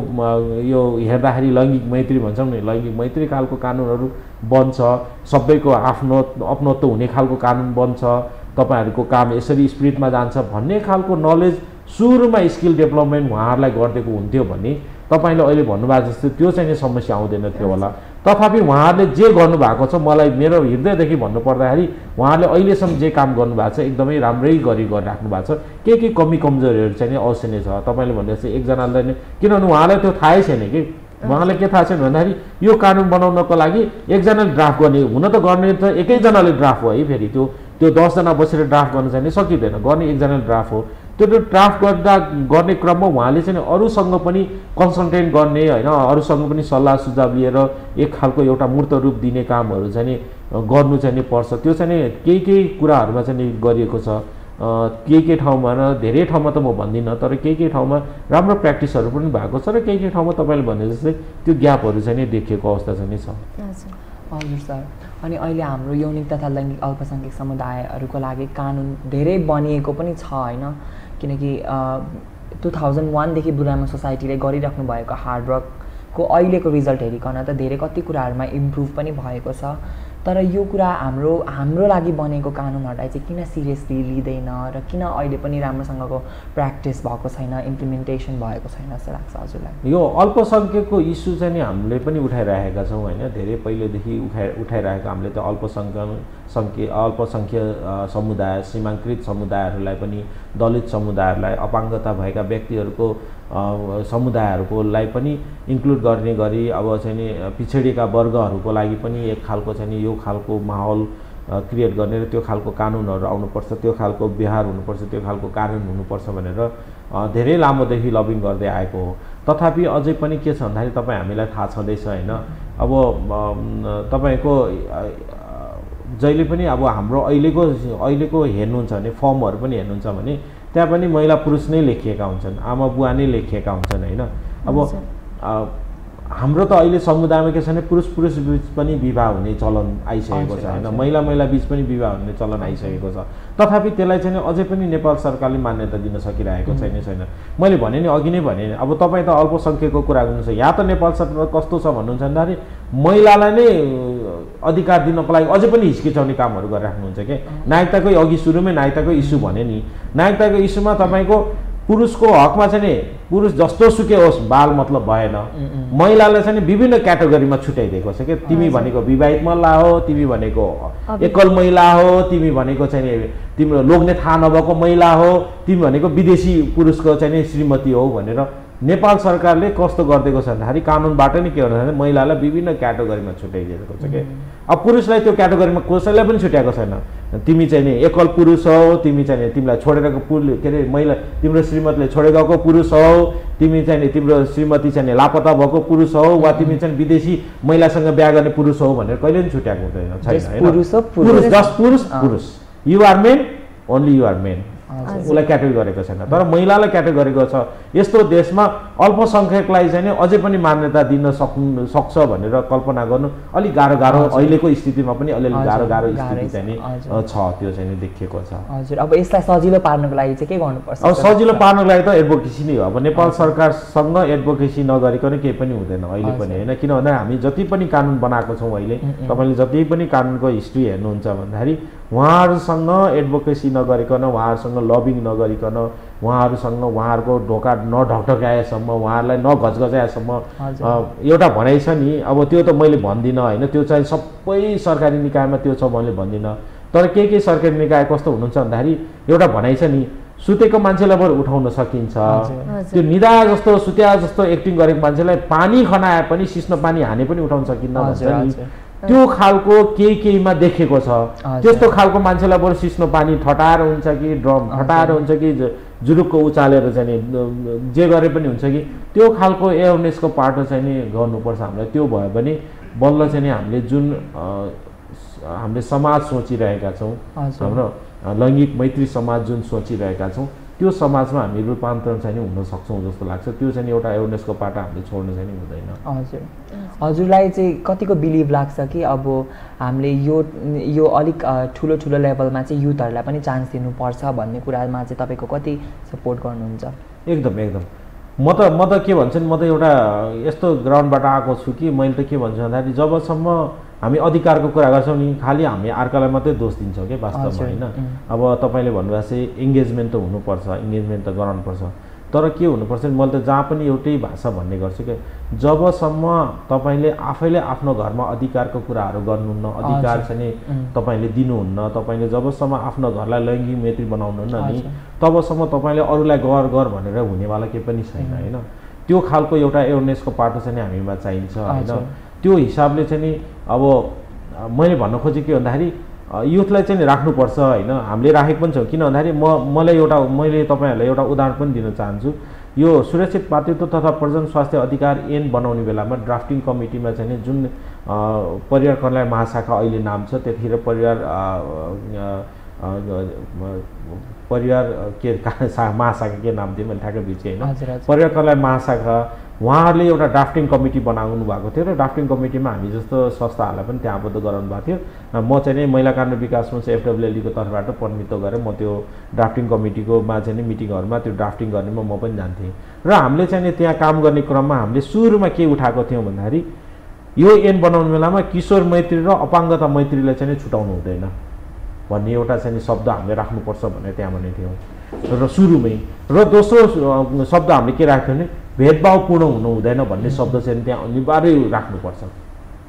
यो हेर्दाखेरि लैंगिक मैत्री भन्छौं नि, लैंगिक मैत्री खालको कानुनहरु बन्छ, सबैको आफ्नो अपनत्व हुने खालको कानुन बन्छ, तपाईहरुको काम यसरी स्पिरिटमा जान्छ भन्ने खालको नलेज सुरुमा स्किल डेभलपमेन्ट उहाँहरुलाई गर्दिएको हुन्थ्यो भने तपाईले अहिले भन्नुभएको जस्तो त्यो चाहिँ समस्या आउँदैन थियो होला। तथापि उहाँहरुले जे गर्नु भएको छ, मलाई मेरो हृदयदेखि भन्नु पर्दाखेरि उहाँहरुले अहिलेसम्म जे काम गर्नु भएको छ एकदमै राम्रै गरिराख्नु भएको छ। के कमी कमजोरीहरु चाहिँ अवश्य नै छ। तपाईले भन्दै चाहिँ एकजनाले नै, किनभने उहाँलाई त्यो थाहै छैन कि उहाँलाई के थाहा छैन भन्दाखेरि यो कानुन बनाउनको लागि एकजनाले ड्राफ्ट गर्ने, हुन त गर्ने त एकैजनाले ड्राफ्ट हो है, फेरि त्यो 10 जना बसेर ड्राफ्ट गर्न चाहिँ सकिँदैन, गर्ने एकजनाले ड्राफ्ट हो। त्यो ड्राफ्ट गर्ने क्रममा उहाँले चाहिँ अरूसँग पनि कन्सल्टेन्ट गर्ने हैन, अरूसँग पनि सल्लाह सुझाव लिएर एक खालको एउटा मूर्त रूप दिने कामहरु चाहिँ गर्नु चाहिँ पर्छ। त्यो चाहिँ केही कुराहरुमा चाहिँ गरिएको छ। केही ठाउँमा र धेरै ठाउँमा त म भन्दिनँ, तर केही ठाउँमा राम्रो प्र्याक्टिसहरु पनि भएको छ र केही ठाउँमा तपाईले भने जस्तै त्यो ग्यापहरु चाहिँ देखिएको अवस्था चाहिँ छ। हजुर सर, अनि अहिले हाम्रो यौनिक तथा लैङ्गिक अल्पसङ्ख्यक समुदायहरूको लागि कानुन धेरै बनिएको पनि छ होइन, किनकि 2001 देखि बुरामा सोसाइटीले गरिराख्नु भएको हार्डवर्कको अहिलेको रिजल्ट हेरिकन त धेरै कति कुराहरूमा इम्प्रुभ पनि भएको छ। तर यो कुरा हाम्रो लागि बनेको कानुनहरूलाई चाहिँ किन सिरियसली लिँदैन र किन अहिले पनि राम्रोसँगको प्र्याक्टिस भएको छैन, इम्प्लिमेन्टेसन भएको छैन जस्तो लाग्छ हजुरलाई? यो अल्पसङ्ख्यकको इस्यु चाहिँ नि हामीले पनि उठाइरहेका छौँ होइन, धेरै पहिलेदेखि उठाइरहेको हामीले त अल्पसङ्ख्यक समुदाय, सीमाङ्कृत समुदायहरूलाई पनि, दलित समुदायहरूलाई, अपाङ्गता भएका व्यक्तिहरूको समुदायहरूलाई पनि इन्क्लुड गर्ने गरी अब चाहिँ नि पिछडिएका वर्गहरूको लागि पनि एक खालको चाहिँ नि यो खालको माहौल क्रिएट गर्ने र त्यो खालको कानुनहरू आउनुपर्छ, त्यो खालको व्यवहार हुनुपर्छ, त्यो खालको कानुन हुनुपर्छ भनेर धेरै लामोदेखि लबिङ गर्दै आएको हो। तथापि अझै पनि के छ भन्दाखेरि तपाईँ हामीलाई थाहा छँदैछ होइन, अब तपाईँको जहिले पनि अब हाम्रो अहिलेको हेर्नुहुन्छ भने फर्महरू पनि हेर्नुहुन्छ भने त्यहाँ पनि महिला पुरुष नै लेखिएका हुन्छन्, आमा बुवा नै लेखिएका हुन्छन् होइन। अब हाम्रो त अहिले समुदायमा के छ भने पुरुष बिच पनि विवाह हुने चलन आइसकेको छ होइन, महिला बिच पनि विवाह हुने चलन आइसकेको छ। तथापि त्यसलाई चाहिँ अझै पनि नेपाल सरकारले मान्यता दिन सकिरहेको छैन। मैले भने नि अघि नै भने अब तपाईँ त अल्पसङ्ख्यकको कुरा गर्नुहुन्छ, यहाँ त नेपाल सरकार कस्तो छ भन्नुहुन्छ भन्दाखेरि महिलालाई नै अधिकार दिनको लागि अझै पनि हिचकिचाउने कामहरू गरिराख्नुहुन्छ कि। नागरिकताकै अघि सुरुमै नागरिकताकै इस्यु भने नि, नागरिकताको इस्युमा तपाईँको पुरुषको हकमा चाहिँ नि पुरुष जस्तो सुकै होस् बाल मतलब भएन, महिलालाई चाहिँ विभिन्न क्याटेगोरीमा छुट्याइदिएको छ कि। तिमी भनेको विवाहित महिला हो, तिमी भनेको एकल महिला हो, तिमी भनेको चाहिँ तिम्रो लोग्ने थाहा नभएको महिला हो, तिमी भनेको विदेशी पुरुषको चाहिँ श्रीमती हो भनेर नेपाल सरकारले कस्तो गरिदिएको छ भन्दाखेरि कानुनबाट नै के भन्दाखेरि महिलालाई विभिन्न क्याटेगोरीमा छुट्याइदिएको छ कि। अब पुरुषलाई त्यो क्याटेगोरीमा कसैलाई पनि छुट्याएको छैन। तिमी चाहिँ नि एकल पुरुष हौ, तिमी चाहिँ तिमीलाई छोडेर के अरे महिला तिम्रो श्रीमतीले छोडेर गएको पुरुष हौ, तिमी चाहिँ तिम्रो श्रीमती चाहिँ लापत्ता भएको पुरुष हौ, वा तिमी चाहिँ विदेशी महिलासँग बिहा गर्ने पुरुष हौ भनेर कहिले पनि छुट्याएको हुँदैन छैन। पुरुष you are men, only you are men, उसलाई क्याटेगोरी गरेको छैन। तर महिलालाई क्याटेगोरी गरेको छ। यस्तो देशमा अल्पसङ्ख्यकलाई चाहिँ अझै पनि मान्यता दिन सक्छ भनेर कल्पना गर्नु अलिक गाह्रो अहिलेको स्थितिमा पनि अलिअलि गाह्रो स्थिति चाहिँ छ, त्यो चाहिँ देखिएको छ। हजुर, अब यसलाई सजिलो पार्नको लागि चाहिँ के गर्नुपर्छ? अब सजिलो पार्नको लागि त एडभोकेसी नै हो। अब नेपाल सरकारसँग एडभोकेसी नगरिकन केही पनि हुँदैन अहिले पनि होइन, किन भन्दा हामी जति पनि कानुन बनाएको छौँ अहिले, तपाईँले जति पनि कानुनको हिस्ट्री हेर्नुहुन्छ भन्दाखेरि उहाँहरूसँग एडभोकेसी नगरिकन, उहाँहरूसँग लबिङ नगरिकन, उहाँहरूसँग उहाँहरूको ढोका नढकढकाएसम्म, उहाँहरूलाई नघचघचाएसम्म एउटा भनाइ छ नि। अब त्यो त मैले भन्दिनँ होइन, त्यो चाहिँ सबै सरकारी निकायमा त्यो छ मैले भन्दिनँ। तर के सरकारी निकाय कस्तो हुनुहुन्छ भन्दाखेरि एउटा भनाइ छ नि, सुतेको मान्छेलाई बरु उठाउन सकिन्छ, त्यो निदा जस्तो सुत्या जस्तो एक्टिङ गरेको मान्छेलाई पानी खनाए पनि सिस्नो पानी हाने पनि उठाउन सकिन्न भन्छ नि। त्यो खालको केहीमा देखेको छ। त्यस्तो खालको मान्छेलाई बरु सिस्नो पानी ठटाएर हुन्छ कि ड्रम ठटाएर हुन्छ कि जुरुक्को उचालेर चाहिँ नि जे गरे पनि हुन्छ कि त्यो खालको एवेरनेसको पाटो चाहिँ नि गर्नुपर्छ हामीलाई। त्यो भयो भने बल्ल चाहिँ नि हामीले जुन हामीले समाज सोचिरहेका छौँ, हाम्रो लैङ्गिक मैत्री समाज जुन सोचिरहेका छौँ, त्यो समाजमा हामी रूपान्तरण चाहिँ हुन सक्छौँ जस्तो लाग्छ। त्यो चाहिँ एउटा एवेरनेसको पाटो हामीले छोड्न चाहिँ हुँदैन। हजुर, हजुरलाई चाहिँ कतिको बिलिभ लाग्छ कि अब हामीले यो अलिक ठुलो लेभलमा चाहिँ युथहरूलाई पनि चान्स दिनुपर्छ भन्ने कुरामा चाहिँ तपाईँको कति सपोर्ट गर्नुहुन्छ? एकदम म त के भन्छ नि, म त एउटा यस्तो ग्राउन्डबाट आएको छु कि मैले त के भन्छु भन्दाखेरि जबसम्म हामी अधिकारको कुरा गर्छौँ नि खालि हामी अर्कालाई मात्रै दोष दिन्छौँ कि वास्तवमा होइन। अब तपाईँले भन्नुभएको चाहिँ इङ्गेजमेन्ट त हुनुपर्छ, इङ्गेजमेन्ट त गराउनुपर्छ। तर के हुनुपर्छ मैले त जहाँ पनि एउटै भाषा भन्ने गर्छु कि जबसम्म तपाईँले आफैले आफ्नो घरमा अधिकारको कुराहरू गर्नुहुन्न, अधिकार चाहिँ तपाईँले दिनुहुन्न, तपाईँले जबसम्म आफ्नो घरलाई लैङ्गिक मैत्री बनाउनुहुन्न नि तबसम्म तपाईँले अरूलाई गर भनेर हुनेवाला केही पनि छैन होइन। त्यो खालको एउटा एवेरनेसको पाटो चाहिँ हामीमा चाहिन्छ होइन। त्यो हिसाबले चाहिँ नि अब मैले भन्न खोजेँ के भन्दाखेरि युथलाई चाहिँ राख्नुपर्छ होइन, हामीले राखेको पनि छौँ। किन भन्दाखेरि मैले तपाईँहरूलाई एउटा उदाहरण पनि दिन चाहन्छु। यो सुरक्षित मातृत्व तथा प्रजन स्वास्थ्य अधिकार ऐन बनाउने बेलामा ड्राफ्टिङ कमिटीमा चाहिँ जुन परिवार कल्याण महाशाखा अहिले नाम छ, त्यतिखेर परिवार परिवार के महाशाखा के नाम थियो मैले ठ्याक्कै बिर्सेँ होइन, हजुर, हजुर। परिवार कल्याण महाशाखा उहाँहरूले एउटा ड्राफ्टिङ कमिटी बनाउनु भएको थियो र ड्राफ्टिङ कमिटीमा हामी जस्तो संस्थाहरूलाई पनि त्यहाँ आबद्ध गराउनु भएको थियो। म चाहिँ नि महिला कानुन विकास मञ्च FWLD को तर्फबाट प्रतिनिधित्व गरेर म त्यो ड्राफ्टिङ कमिटीकोमा चाहिँ नि मिटिङहरूमा त्यो ड्राफ्टिङ गर्नेमा म पनि जान्थेँ र हामीले चाहिँ नि त्यहाँ काम गर्ने क्रममा हामीले सुरुमा के उठाएको थियौँ भन्दाखेरि यो ऐन बनाउने बेलामा किशोर मैत्री र अपाङ्गता मैत्रीलाई चाहिँ नि छुटाउनु हुँदैन भन्ने एउटा चाहिँ नि शब्द हामीले राख्नुपर्छ भनेर त्यहाँ भनेको थियौँ र सुरुमै। र दोस्रो शब्द हामीले के राख्थ्यौँ भने भेदभावपूर्ण हुनु हुँदैन भन्ने शब्द चाहिँ त्यहाँ अनिवार्य राख्नुपर्छ।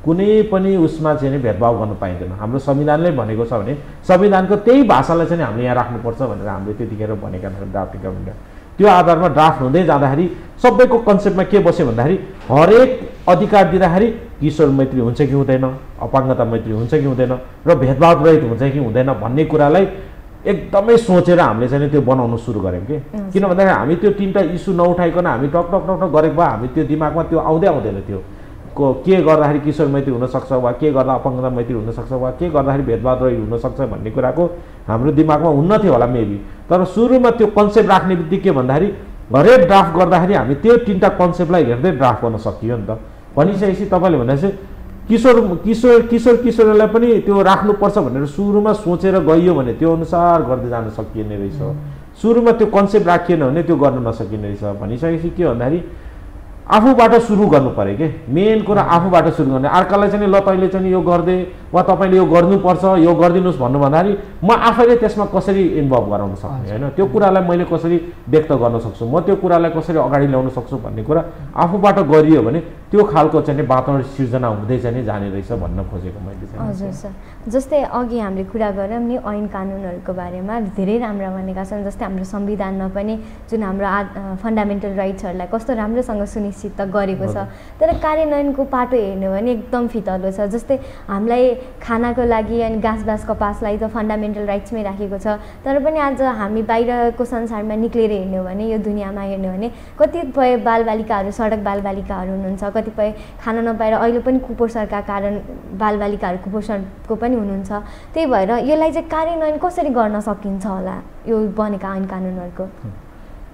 कुनै पनि उसमा चाहिँ नि भेदभाव गर्न पाइँदैन। हाम्रो संविधानले भनेको छ भने संविधानको त्यही भाषालाई चाहिँ हामीले यहाँ राख्नुपर्छ भनेर हामीले त्यतिखेर भनेका थियौँ ड्राफ्टिङ कमिटीमा। त्यो आधारमा ड्राफ्ट हुँदै जाँदाखेरि सबैको कन्सेप्टमा के बस्यो भन्दाखेरि हरेक अधिकार दिँदाखेरि किशोर मैत्री हुन्छ कि हुँदैन, अपाङ्गता मैत्री हुन्छ कि हुँदैन र भेदभाव रहित हुन्छ कि हुँदैन भन्ने कुरालाई एकदमै सोचेर हामीले चाहिँ त्यो बनाउनु सुरु गऱ्यौँ कि। किन भन्दाखेरि हामी त्यो 3टा इस्यु नउठाइकन हामी टक टक टक टक गरेको भए हामी त्यो दिमागमा त्यो आउँदैन थियो के गर्दाखेरि किशोर मैत्री हुनसक्छ वा के गर्दा अपाङ्गता मैत्री हुनसक्छ वा के गर्दाखेरि भेदभाव रहित हुनसक्छ भन्ने कुराको हाम्रो दिमागमा हुन्न थियो होला मेबी। तर सुरुमा त्यो कन्सेप्ट राख्ने बित्तिकै के भन्दाखेरि हरेक ड्राफ्ट गर्दाखेरि हामी त्यो 3टा कन्सेप्टलाई हेर्दै ड्राफ्ट गर्न सकियो नि त। भनिसकेपछि तपाईँले भनेपछि किशोरलाई पनि त्यो राख्नुपर्छ भनेर सुरुमा सोचेर गइयो भने त्यो अनुसार गर्दै जान सकिने रहेछ। सुरुमा त्यो कन्सेप्ट राखिएन भने त्यो गर्न नसकिने रहेछ। भनिसकेपछि के भन्दाखेरि आफूबाट सुरु गर्नु पर्यो कि मेन कुरा आफूबाट सुरु गर्ने। अर्कालाई चाहिँ ल तैँले चाहिँ यो गरिदे वा तपाईँले यो गर्नुपर्छ यो गरिदिनुहोस् भन्नु भन्दाखेरि म आफैले त्यसमा कसरी इन्भल्भ गराउन सक्ने होइन, त्यो कुरालाई मैले कसरी व्यक्त गर्न सक्छु, म त्यो कुरालाई कसरी अगाडि ल्याउन सक्छु भन्ने कुरा आफूबाट गरियो भने त्यो खालको चाहिँ वातावरण सिर्जना हुँदै चाहिँ जाने रहेछ भन्न खोजेको मैले चाहिँ। हजुर सर, जस्तै अघि हामीले कुरा गऱ्यौँ नि ऐन कानुनहरूको बारेमा धेरै राम्रा भनेका छन्। जस्तै हाम्रो संविधानमा पनि जुन हाम्रो फन्डामेन्टल राइट्सहरूलाई कस्तो राम्रोसँग सुनिश्चित गरेको छ, तर कार्यान्वयनको पाटो हेर्नु भने एकदम फितलो छ। जस्तै हामीलाई खानाको लागि अनि घाँस कपासलाई त फन्डामेन्टल राइट्समै राखेको छ, तर पनि आज हामी बाहिरको संसारमा निक्लेर हेर्ने हो भने यो दुनियाँमा हेर्ने हो भने कतिपय बालबालिकाहरू सडक बालबालिकाहरू हुनुहुन्छ, कतिपय खाना नपाएर अहिले पनि कुपोषणका कारण बालबालिकाहरू कुपोषणको पनि हुनुहुन्छ। त्यही भएर यसलाई चाहिँ कार्यान्वयन कसरी गर्न सकिन्छ होला यो बनेका ऐन कानुनहरूको?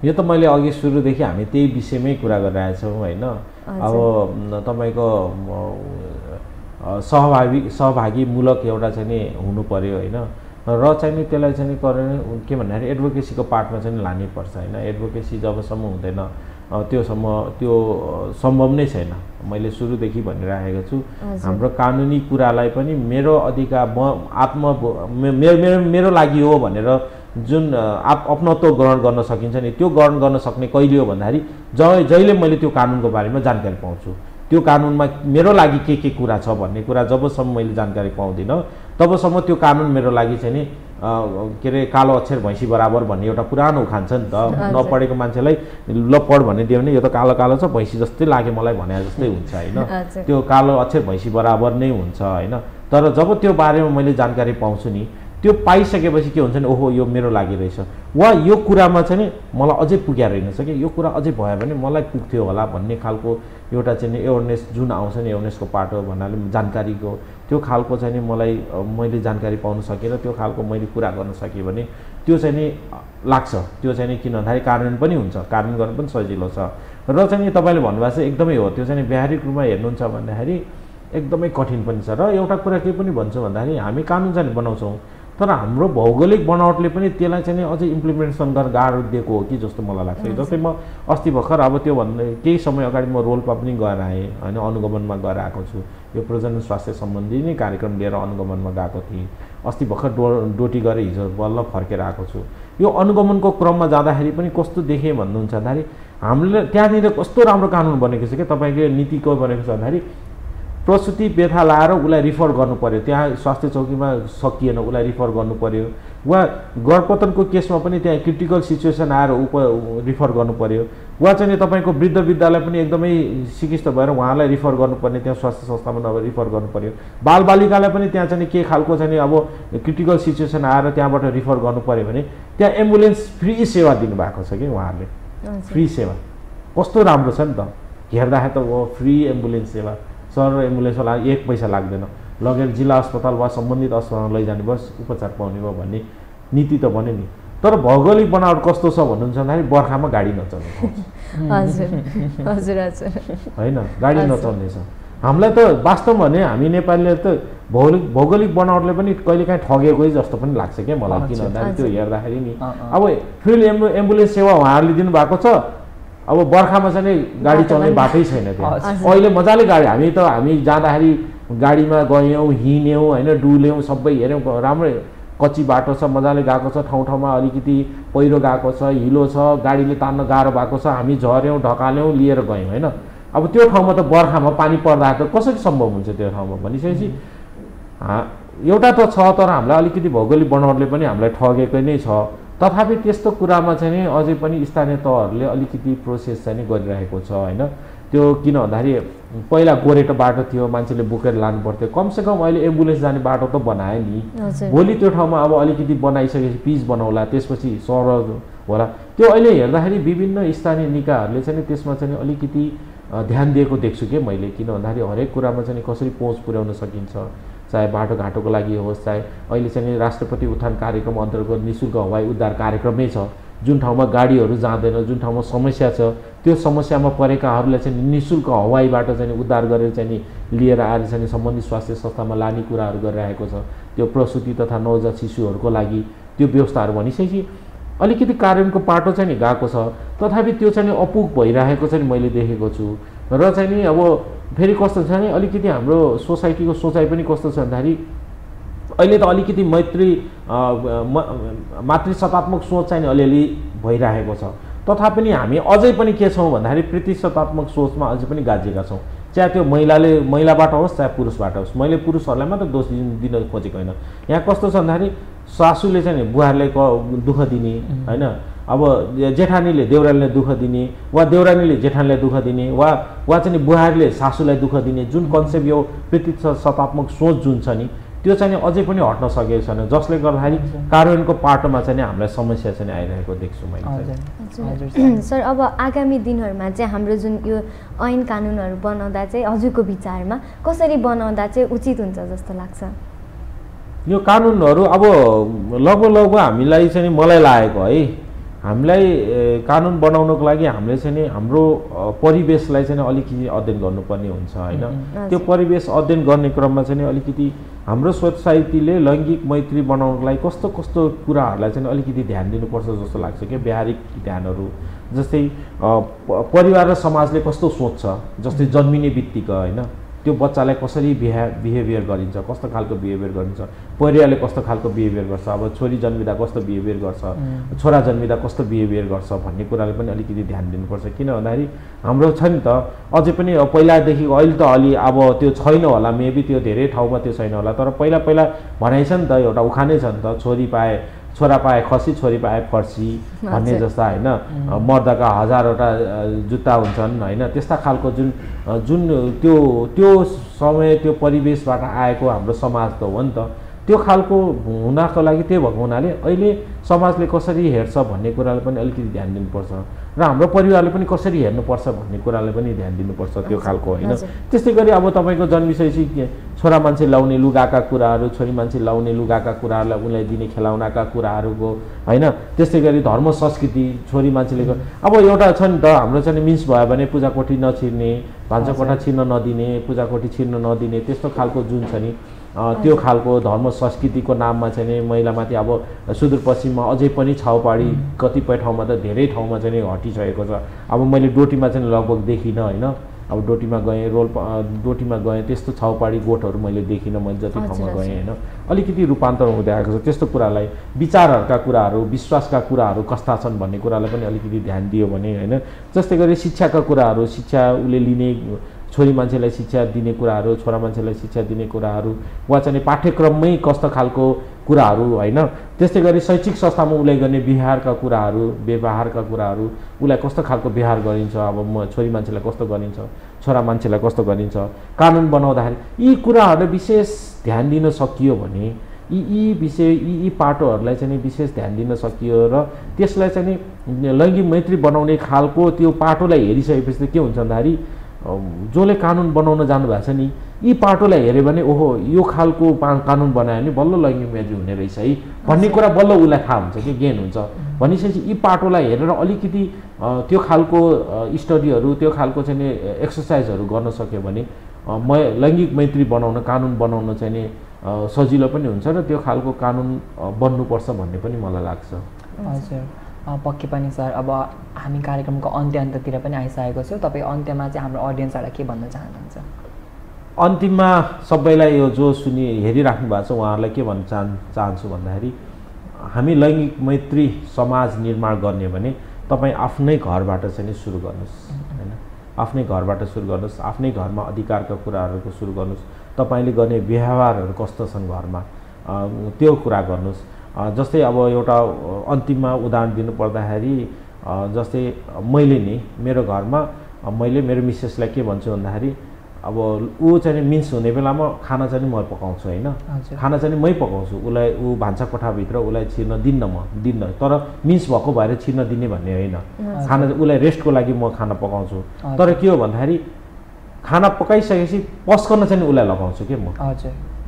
यो त मैले अघि सुरुदेखि हामी त्यही विषयमै कुरा गरिरहेछौँ होइन। अब तपाईँको सहभागीमूलक एउटा चाहिँ नि हुनु पर्यो होइन, र चाहिँ नि त्यसलाई चाहिँ के भन्दाखेरि एडभोकेसीको पार्टमा चाहिँ लानै पर्छ होइन। एडभोकेसी जबसम्म हुँदैन त्यो सम्भव नै छैन। मैले सुरुदेखि भनिरहेको छु हाम्रो कानुनी कुरालाई पनि मेरो अधिकार मेरो लागि हो भनेर जुन अपनत्व ग्रहण गर्न सकिन्छ नि त्यो ग्रहण गर्न सक्ने कहिले हो भन्दाखेरि जहिले मैले त्यो कानुनको बारेमा जानकारी पाउँछु, त्यो कानुनमा मेरो लागि के कुरा छ भन्ने कुरा जबसम्म मैले जानकारी पाउँदिनँ तबसम्म त्यो कानुन मेरो लागि चाहिँ नि के अरे कालो अक्षर भैँसी बराबर भन्ने एउटा पुरानो उखान छ नि त। नपढेको मान्छेलाई ल पढ भन्ने दियो भने यो त कालो कालो छ भैँसी जस्तै लाग्यो मलाई भने जस्तै हुन्छ होइन। त्यो कालो अक्षर भैँसी बराबर नै हुन्छ होइन। तर जब त्यो बारेमा मैले जानकारी पाउँछु नि त्यो पाइसकेपछि के हुन्छ नि ओहो यो मेरो लागि रहेछ वा यो कुरामा चाहिँ नि मलाई अझै पुग्या रहेनछ कि यो कुरा अझै भयो भने मलाई पुग्थ्यो होला भन्ने खालको एउटा चाहिँ नि एवेरनेस जुन आउँछ नि एवेरनेसको पाटो भन्नाले जानकारीको त्यो खालको चाहिँ नि मैले जानकारी पाउन सकेर त्यो खालको मैले कुरा गर्न सकेँ भने त्यो चाहिँ नि लाग्छ। त्यो चाहिँ नि किन भन्दाखेरि कानुन पनि हुन्छ, कानुन गर्नु पनि सजिलो छ। र चाहिँ नि तपाईँले भन्नुभएको चाहिँ एकदमै हो, त्यो चाहिँ व्यावहारिक रूपमा हेर्नुहुन्छ भन्दाखेरि एकदमै कठिन पनि छ। र एउटा कुरा के पनि भन्छु भन्दाखेरि हामी कानुन चाहिँ बनाउँछौँ तर हाम्रो भौगोलिक बनावटले पनि त्यसलाई चाहिँ अझै इम्प्लिमेन्टेसन गर्न गाह्रो दिएको हो कि जस्तो मलाई लाग्छ। जस्तै म अस्ति भर्खर अब त्यो भन्दा केही समय अगाडि म रोल्पा पनि गएर आएँ होइन, अनुगमनमा गएर आएको छु। यो प्रजनन स्वास्थ्य सम्बन्धी नै कार्यक्रम लिएर अनुगमनमा गएको थिएँ। अस्ति भर्खर डोटी गरेर हिजो बल्ल फर्केर आएको छु। यो अनुगमनको क्रममा जाँदाखेरि पनि कस्तो देखेँ भन्नुहुन्छ भन्दाखेरि हामीले त्यहाँनिर कस्तो राम्रो कानुन बनेको छ क्या तपाईँको नीतिको बनेको छ भन्दाखेरि प्रसुति व्यथा लाएर उसलाई रिफर गर्नु पर्यो, त्यहाँ स्वास्थ्य चौकीमा सकिएन उसलाई रिफर गर्नु पर्यो वा गर्भपतनको केसमा पनि त्यहाँ क्रिटिकल सिचुएसन आएर रिफर गर्नु पर्यो वा चाहिँ तपाईँको वृद्ध विद्यालय पनि एकदमै सिकिस्त भएर उहाँलाई रिफर गर्नुपर्ने त्यहाँ स्वास्थ्य संस्थामा नभएर रिफर गर्नु पर्यो। बालबालिकालाई पनि त्यहाँ चाहिँ के खालको चाहिँ अब क्रिटिकल सिचुएसन आएर त्यहाँबाट रिफर गर्नु पर्यो भने त्यहाँ एम्बुलेन्स फ्री सेवा दिनुभएको छ कि उहाँहरूले। फ्री सेवा कस्तो राम्रो छ नि त, हेर्दाखेरि त फ्री एम्बुलेन्स सेवा, सर एम्बुलेन्सवाला 1 पैसा लाग्दैन, लगेर जिल्ला अस्पताल वा सम्बन्धित अस्पतालमा लैजाने बस उपचार पाउने भयो भन्ने नीति त बन्यो नि। तर भौगोलिक बनावट कस्तो छ भन्नुहुन्छ भन्दाखेरि बर्खामा गाडी नचल्ने हजुर हजुर हजुर होइन, गाडी नचल्ने छ। हामीलाई त वास्तवमा भने हामी नेपालीले त भौगोलिक बनावटले पनि कहिलेकाहीँ ठगेकै जस्तो पनि लाग्छ क्या मलाई, किन भन्दाखेरि त्यो हेर्दाखेरि नि अब फिल्ड एम्बुलेन्स सेवा उहाँहरूले दिनुभएको छ, अब बर्खामा चाहिँ गाडी चल्ने बाटै छैन त्यहाँ। अहिले मजाले गाडी हामी जाँदाखेरि गाडीमा गयौँ, हिँड्यौँ होइन, डुल्यौँ, सबै हेऱ्यौँ, राम्रै कच्ची बाटो छ, मजाले गएको छ, ठाउँ ठाउँमा अलिकति पहिरो गएको छ, हिलो छ, गाडीले तान्न गाह्रो भएको छ, हामी झऱ्यौँ, ढकाल्यौँ, लिएर गयौँ होइन। अब त्यो ठाउँमा त बर्खामा पानी पर्दा त कसरी सम्भव हुन्छ त्यो ठाउँमा भनिसकेपछि एउटा त छ, तर हामीलाई अलिकति भौगोलिक बनावटले पनि हामीलाई ठगेकै नै छ। तथापि त्यस्तो कुरामा चाहिँ नि अझै पनि स्थानीय तहहरूले अलिकति प्रोसेस चाहिँ नि गरिरहेको छ होइन। त्यो किन भन्दाखेरि पहिला गोरेटो बाटो थियो, मान्छेले बोकेर लानु पर्थ्यो, कमसेकम अहिले एम्बुलेन्स जाने बाटो त बनायो नि। भोलि त्यो ठाउँमा अब अलिकति बनाइसकेपछि पिच बनाउला, त्यसपछि सहर होला। त्यो अहिले हेर्दाखेरि विभिन्न स्थानीय निकायहरूले चाहिँ त्यसमा चाहिँ अलिकति ध्यान दिएको देख्छु कि मैले, किन भन्दाखेरि हरेक कुरामा चाहिँ कसरी पहुँच पुर्याउन सकिन्छ, चाहे बाटोघाटोको लागि होस्, चाहे अहिले चाहिँ राष्ट्रपति उत्थान कार्यक्रम अन्तर्गत निःशुल्क हवाई उद्धार कार्यक्रमै छ। जुन ठाउँमा गाडीहरू जाँदैन, जुन ठाउँमा समस्या छ, त्यो समस्यामा परेकाहरूलाई चाहिँ निःशुल्क हवाईबाट चाहिँ उद्धार गरेर चाहिँ लिएर आएर चाहिँ सम्बन्धित स्वास्थ्य संस्थामा लाने कुराहरू गरिरहेको छ। त्यो प्रसुति तथा नवजात शिशुहरूको लागि त्यो व्यवस्थाहरू भनिसकेपछि अलिकति कार्यान्वयनको पाटो चाहिँ गएको छ। तथापि त्यो चाहिँ अपुग भइरहेको चाहिँ मैले देखेको छु। र चाहिँ नि अब फेरि कस्तो छ नि, अलिकति हाम्रो सोसाइटीको सोचाइ पनि कस्तो छ भन्दाखेरि अहिले त अलिकति मातृसत्तात्मक सोच चाहिँ अलिअलि भइरहेको छ। तथापि हामी अझै पनि के छौँ भन्दाखेरि पितृसत्तात्मक सोचमा अझै पनि गाजिएका छौँ। चाहे त्यो महिलाबाट होस्, चाहे पुरुषबाट होस्। मैले पुरुषहरूलाई मात्र दोष दिन खोजेको होइन। यहाँ कस्तो छ भन्दाखेरि सासूले चाहिँ बुहारीलाई दुःख दिने होइन, अब जेठानीले देउरालीलाई दुःख दिने, वा देउरानीले जेठानीलाई दुःख दिने, वा चाहिँ बुहारीले सासूलाई दुःख दिने, जुन कन्सेप्ट यो पितृसत्तात्मक सोच जुन छ नि, त्यो चाहिँ अझै पनि हट्न सकेको छैन, जसले गर्दाखेरि कार्यान्वयनको पाटोमा चाहिँ हामीलाई समस्या चाहिँ आइरहेको देख्छु मैले। सर, अब आगामी दिनहरूमा चाहिँ हाम्रो जुन यो ऐन कानुनहरू बनाउँदा चाहिँ हजुरको विचारमा कसरी बनाउँदा चाहिँ उचित हुन्छ जस्तो लाग्छ? यो कानुनहरू अब लगभग हामीलाई चाहिँ मलाई लागेको है, हामीलाई कानुन बनाउनको लागि हामीले चाहिँ हाम्रो परिवेशलाई चाहिँ अलिकति अध्ययन गर्नुपर्ने हुन्छ होइन। त्यो परिवेश अध्ययन गर्ने क्रममा चाहिँ अलिकति हाम्रो सोसाइटीले लैङ्गिक मैत्री बनाउनको लागि कस्तो कस्तो कुराहरूलाई चाहिँ अलिकति ध्यान दिनुपर्छ जस्तो लाग्छ क्या। व्यावहारिक ध्यानहरू जस्तै परिवार र समाजले कस्तो सोच्छ, जस्तै जन्मिने बित्तिकै होइन त्यो बच्चालाई कसरी बिहेभियर गरिन्छ, कस्तो खालको बिहेभियर गरिन्छ, परिवारले कस्तो खालको बिहेभियर गर्छ, अब छोरी जन्मिँदा कस्तो बिहेभियर गर्छ, छोरा जन्मिँदा कस्तो बिहेभियर गर्छ भन्ने कुराले पनि अलिकति ध्यान दिनुपर्छ। किन भन्दाखेरि हाम्रो छ नि त अझै पनि पहिलादेखिको अहिले त अलि अब त्यो छैन होला, मेबी त्यो धेरै ठाउँमा त्यो छैन होला, तर पहिला भनाइ छ नि त, एउटा उखानै छ नि त, छोरा पाए खसी, छोरी पाए फर्सी भन्ने जस्ता होइन, मर्दका हजारवटा जुत्ता हुन्छन् होइन, त्यस्ता खालको जुन त्यो समय त्यो परिवेशबाट आएको हाम्रो समाज त हो नि त। त्यो खालको हुनको लागि त्यही भएको हुनाले अहिले समाजले कसरी हेर्छ भन्ने कुरालाई पनि अलिकति ध्यान दिनुपर्छ, र हाम्रो परिवारले पनि कसरी हेर्नुपर्छ भन्ने कुरालाई पनि ध्यान दिनुपर्छ त्यो खालको होइन। त्यस्तै गरी अब तपाईँको जन्मिसकेपछि छोरा मान्छे लाउने लुगाका कुराहरू, छोरी मान्छे लाउने लुगाका कुराहरूलाई उनलाई दिने खेलाउनाका कुराहरूको होइन, त्यस्तै गरी धर्म संस्कृति छोरी मान्छेले अब एउटा छ नि त हाम्रो चाहिँ मिन्स भयो भने पूजाकोठी नछिर्ने, भान्साकोठा छिर्न नदिने, पूजाकोठी छिर्न नदिने, त्यस्तो खालको जुन छ नि त्यो खालको धर्म संस्कृतिको नाममा चाहिँ महिलामाथि अब सुदूरपश्चिममा अझै पनि छाउपाडी कतिपय ठाउँमा त धेरै ठाउँमा चाहिँ हटिसकेको छ। अब मैले डोटीमा चाहिँ लगभग देखिनँ होइन, अब डोटीमा गएँ त्यस्तो छाउपाडी गोठहरू मैले देखिनँ, मैले जति ठाउँमा गएँ होइन, अलिकति रूपान्तरण हुँदै आएको छ। त्यस्तो कुरालाई विचारहरूका कुराहरू, विश्वासका कुराहरू कस्ता छन् भन्ने कुरालाई पनि अलिकति ध्यान दियो भने होइन। जस्तै गरी शिक्षाका कुराहरू, शिक्षा उसले लिने, छोरी मान्छेलाई शिक्षा दिने कुराहरू, छोरा मान्छेलाई शिक्षा दिने कुराहरू, वा चाहिँ पाठ्यक्रममै कस्तो खालको कुराहरू होइन। त्यस्तै गरी शैक्षिक संस्थामा उसलाई गर्ने व्यवहारका कुराहरू, उसलाई कस्तो खालको व्यवहार गरिन्छ, अब छोरी मान्छेलाई कस्तो गरिन्छ, छोरा मान्छेलाई कस्तो गरिन्छ, कानुन बनाउँदाखेरि यी कुराहरूले विशेष ध्यान दिन सकियो भने यी पाटोहरूलाई चाहिँ विशेष ध्यान दिन सकियो र त्यसलाई चाहिँ लैङ्गिक मैत्री बनाउने खालको त्यो पाटोलाई हेरिसकेपछि के हुन्छ भन्दाखेरि जसले कानुन बनाउन जानुभएको छ नि यी पाटोलाई हेऱ्यो भने ओहो यो खालको कानुन बनायो भने बल्ल लैङ्गिक मैत्री हुने रहेछ है भन्ने कुरा बल्ल उसलाई थाहा हुन्छ कि गेन हुन्छ भनिसकेपछि यी पाटोलाई हेरेर अलिकति त्यो खालको स्टडीहरू त्यो खालको चाहिँ एक्सर्साइजहरू गर्न सक्यो भने लैङ्गिक मैत्री बनाउन कानुन बनाउन चाहिँ नि सजिलो पनि हुन्छ र त्यो खालको कानुन बन्नुपर्छ भन्ने पनि मलाई लाग्छ। हजुर पक्कै पनि सर। अब हामी कार्यक्रमको अन्त्यतिर पनि आइसकेको छौँ। तपाईँ अन्त्यमा चाहिँ हाम्रो अडियन्सहरूलाई के भन्न चाहनुहुन्छ? अन्तिममा सबैलाई यो जो हेरिराख्नु भएको छ उहाँहरूलाई के भन्न चाहन्छु भन्दाखेरि हामी लैङ्गिक मैत्री समाज निर्माण गर्ने भने तपाईँ आफ्नै घरबाट चाहिँ नि सुरु गर्नुहोस् हैन। आफ्नै घरबाट सुरु गर्नुहोस्, आफ्नै घरमा अधिकारका कुराहरूको सुरु गर्नुहोस्। तपाईँले गर्ने व्यवहारहरू कस्तो छन् घरमा त्यो कुरा गर्नुहोस्। जस्तै अब एउटा अन्तिममा उदाहरण दिनु पर्दाखेरि जस्तै मैले नि मेरो घरमा मैले मेरो मिसेसलाई के भन्छु भन्दाखेरि अब ऊ चाहिँ मिन्स हुने बेलामा खाना चाहिँ म पकाउँछु हैन। खाना चाहिँ मै पकाउँछु, उसलाई ऊ भान्सा कोठाभित्र उसलाई छिर्न दिन्न तर मिन्स भएको भएर छिर्न दिने भन्ने होइन। खाना उसलाई रेस्टको लागि म खाना पकाउँछु। तर के हो भन्दाखेरि खाना पकाइसकेपछि पस्कन चाहिँ उसलाई लगाउँछु के म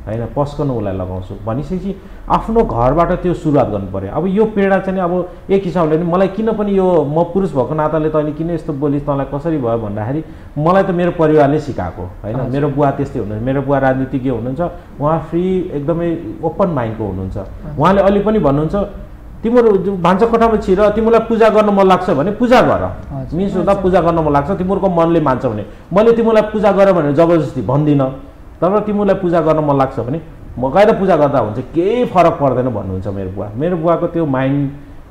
हैन, पस्कन उसलाई लगाउँछु भनिसकेपछि आफ्नो घरबाट त्यो सुरुवात गर्नु पर्यो। अब यो पीडा चाहिँ अब एक हिसाबले नि मलाई किन पनि यो म पुरुष भएको नाताले तैँले किन यस्तो बोलिस् तँलाई कसरी भयो भन्दाखेरि मलाई त मेरो परिवारले सिकाएको हैन। मेरो बुवा त्यस्तै हुनुहुन्छ, मेरो बुवा राजनीतिज्ञ हुनुहुन्छ, उहाँ फ्री एकदमै ओपन माइन्डको हुनुहुन्छ। उहाँले अहिले पनि भन्नुहुन्छ तिम्रो भान्सा कोठामा छिर तिमीलाई पूजा गर्न मन लाग्छ भने पूजा गर, मिन्स हुँदा पूजा गर्न मन लाग्छ तिमीहरूको मनले मान्छ भने मैले तिमीलाई पूजा गर भनेर जबरजस्ती भन्दिनँ। तर तिमीलाई पूजा गर्न मन लाग्छ भने म गएर पूजा गर्दा हुन्छ, केही फरक पर्दैन भन्नुहुन्छ मेरो बुवा। मेरो बुवाको त्यो माइन्ड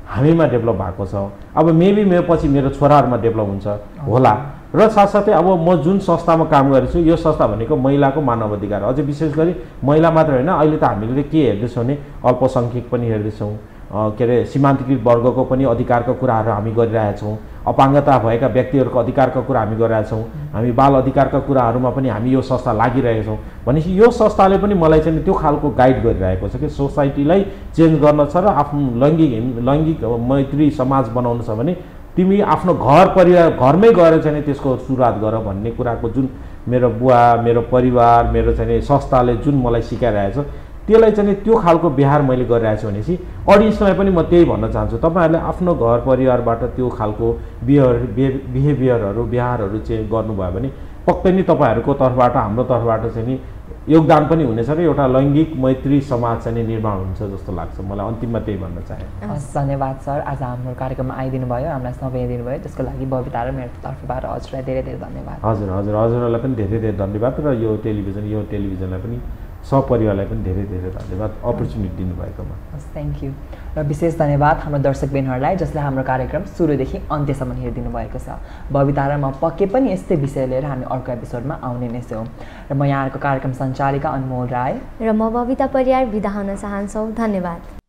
हामीमा डेभलप भएको छ। अब मेबी पछि मेरो छोराहरूमा डेभलप हुन्छ होला। र साथसाथै अब म जुन संस्थामा काम गरेछु यो संस्था भनेको महिलाको मानव अधिकार, अझै विशेष गरी महिला मात्र होइन, अहिले त हामीले के हेर्दैछौँ भने अल्पसङ्ख्यक पनि हेर्दैछौँ, के अरे सीमान्तकृत वर्गको पनि अधिकारको कुराहरू हामी गरिरहेछौँ, अपाङ्गता भएका व्यक्तिहरूको अधिकारको कुरा हामी गरिरहेछौँ, हामी बाल अधिकारका कुराहरूमा पनि हामी यो संस्था लागिरहेका छौँ। भनेपछि यो संस्थाले पनि मलाई चाहिँ त्यो खालको गाइड गरिरहेको छ कि सोसाइटीलाई चेन्ज गर्न छ र आफ्नो लैङ्गिक मैत्री समाज बनाउनु छ भने तिमी आफ्नो घर परिवार घरमै गएर चाहिँ त्यसको सुरुवात गर भन्ने कुराको जुन मेरो बुवा मेरो परिवार मेरो चाहिँ संस्थाले जुन मलाई सिकाइरहेछ त्यसलाई चाहिँ त्यो खालको व्यवहार मैले गरिरहेको छु भनेपछि अडियन्सलाई पनि म त्यही भन्न चाहन्छु तपाईँहरूले आफ्नो घर परिवारबाट त्यो खालको व्यवहारहरू चाहिँ गर्नुभयो भने पक्कै नै तपाईँहरूको तर्फबाट हाम्रो तर्फबाट चाहिँ नि योगदान पनि हुनेछ र एउटा लैङ्गिक मैत्री समाज चाहिँ निर्माण हुन्छ जस्तो लाग्छ मलाई। अन्तिममा त्यही भन्न चाहे। धन्यवाद सर, आज हाम्रो कार्यक्रममा आइदिनु भयो, हामीलाई समय दिनुभयो, त्यसको लागि बबिता र मेरो तर्फबाट हजुरलाई धेरै धेरै धन्यवाद। हजुरहरूलाई पनि धेरै धेरै धन्यवाद र यो टेलिभिजनलाई पनि सपरिवारलाई पनि धेरै धेरै धन्यवाद अपर्च्युनिटी दिनुभएकोमा। Thank you. र विशेष धन्यवाद हाम्रो दर्शक बहनहरूलाई जसले हाम्रो कार्यक्रम सुरुदेखि अन्त्यसम्म हेरिदिनु भएको छ। बबिता र म पक्कै पनि यस्तै विषय लिएर हामी अर्को एपिसोडमा आउने नै छौँ। र म यहाँहरूको कार्यक्रम सञ्चालिका अनमोल राय र म बबिता परियार बिदा हुन चाहन्छौँ। धन्यवाद।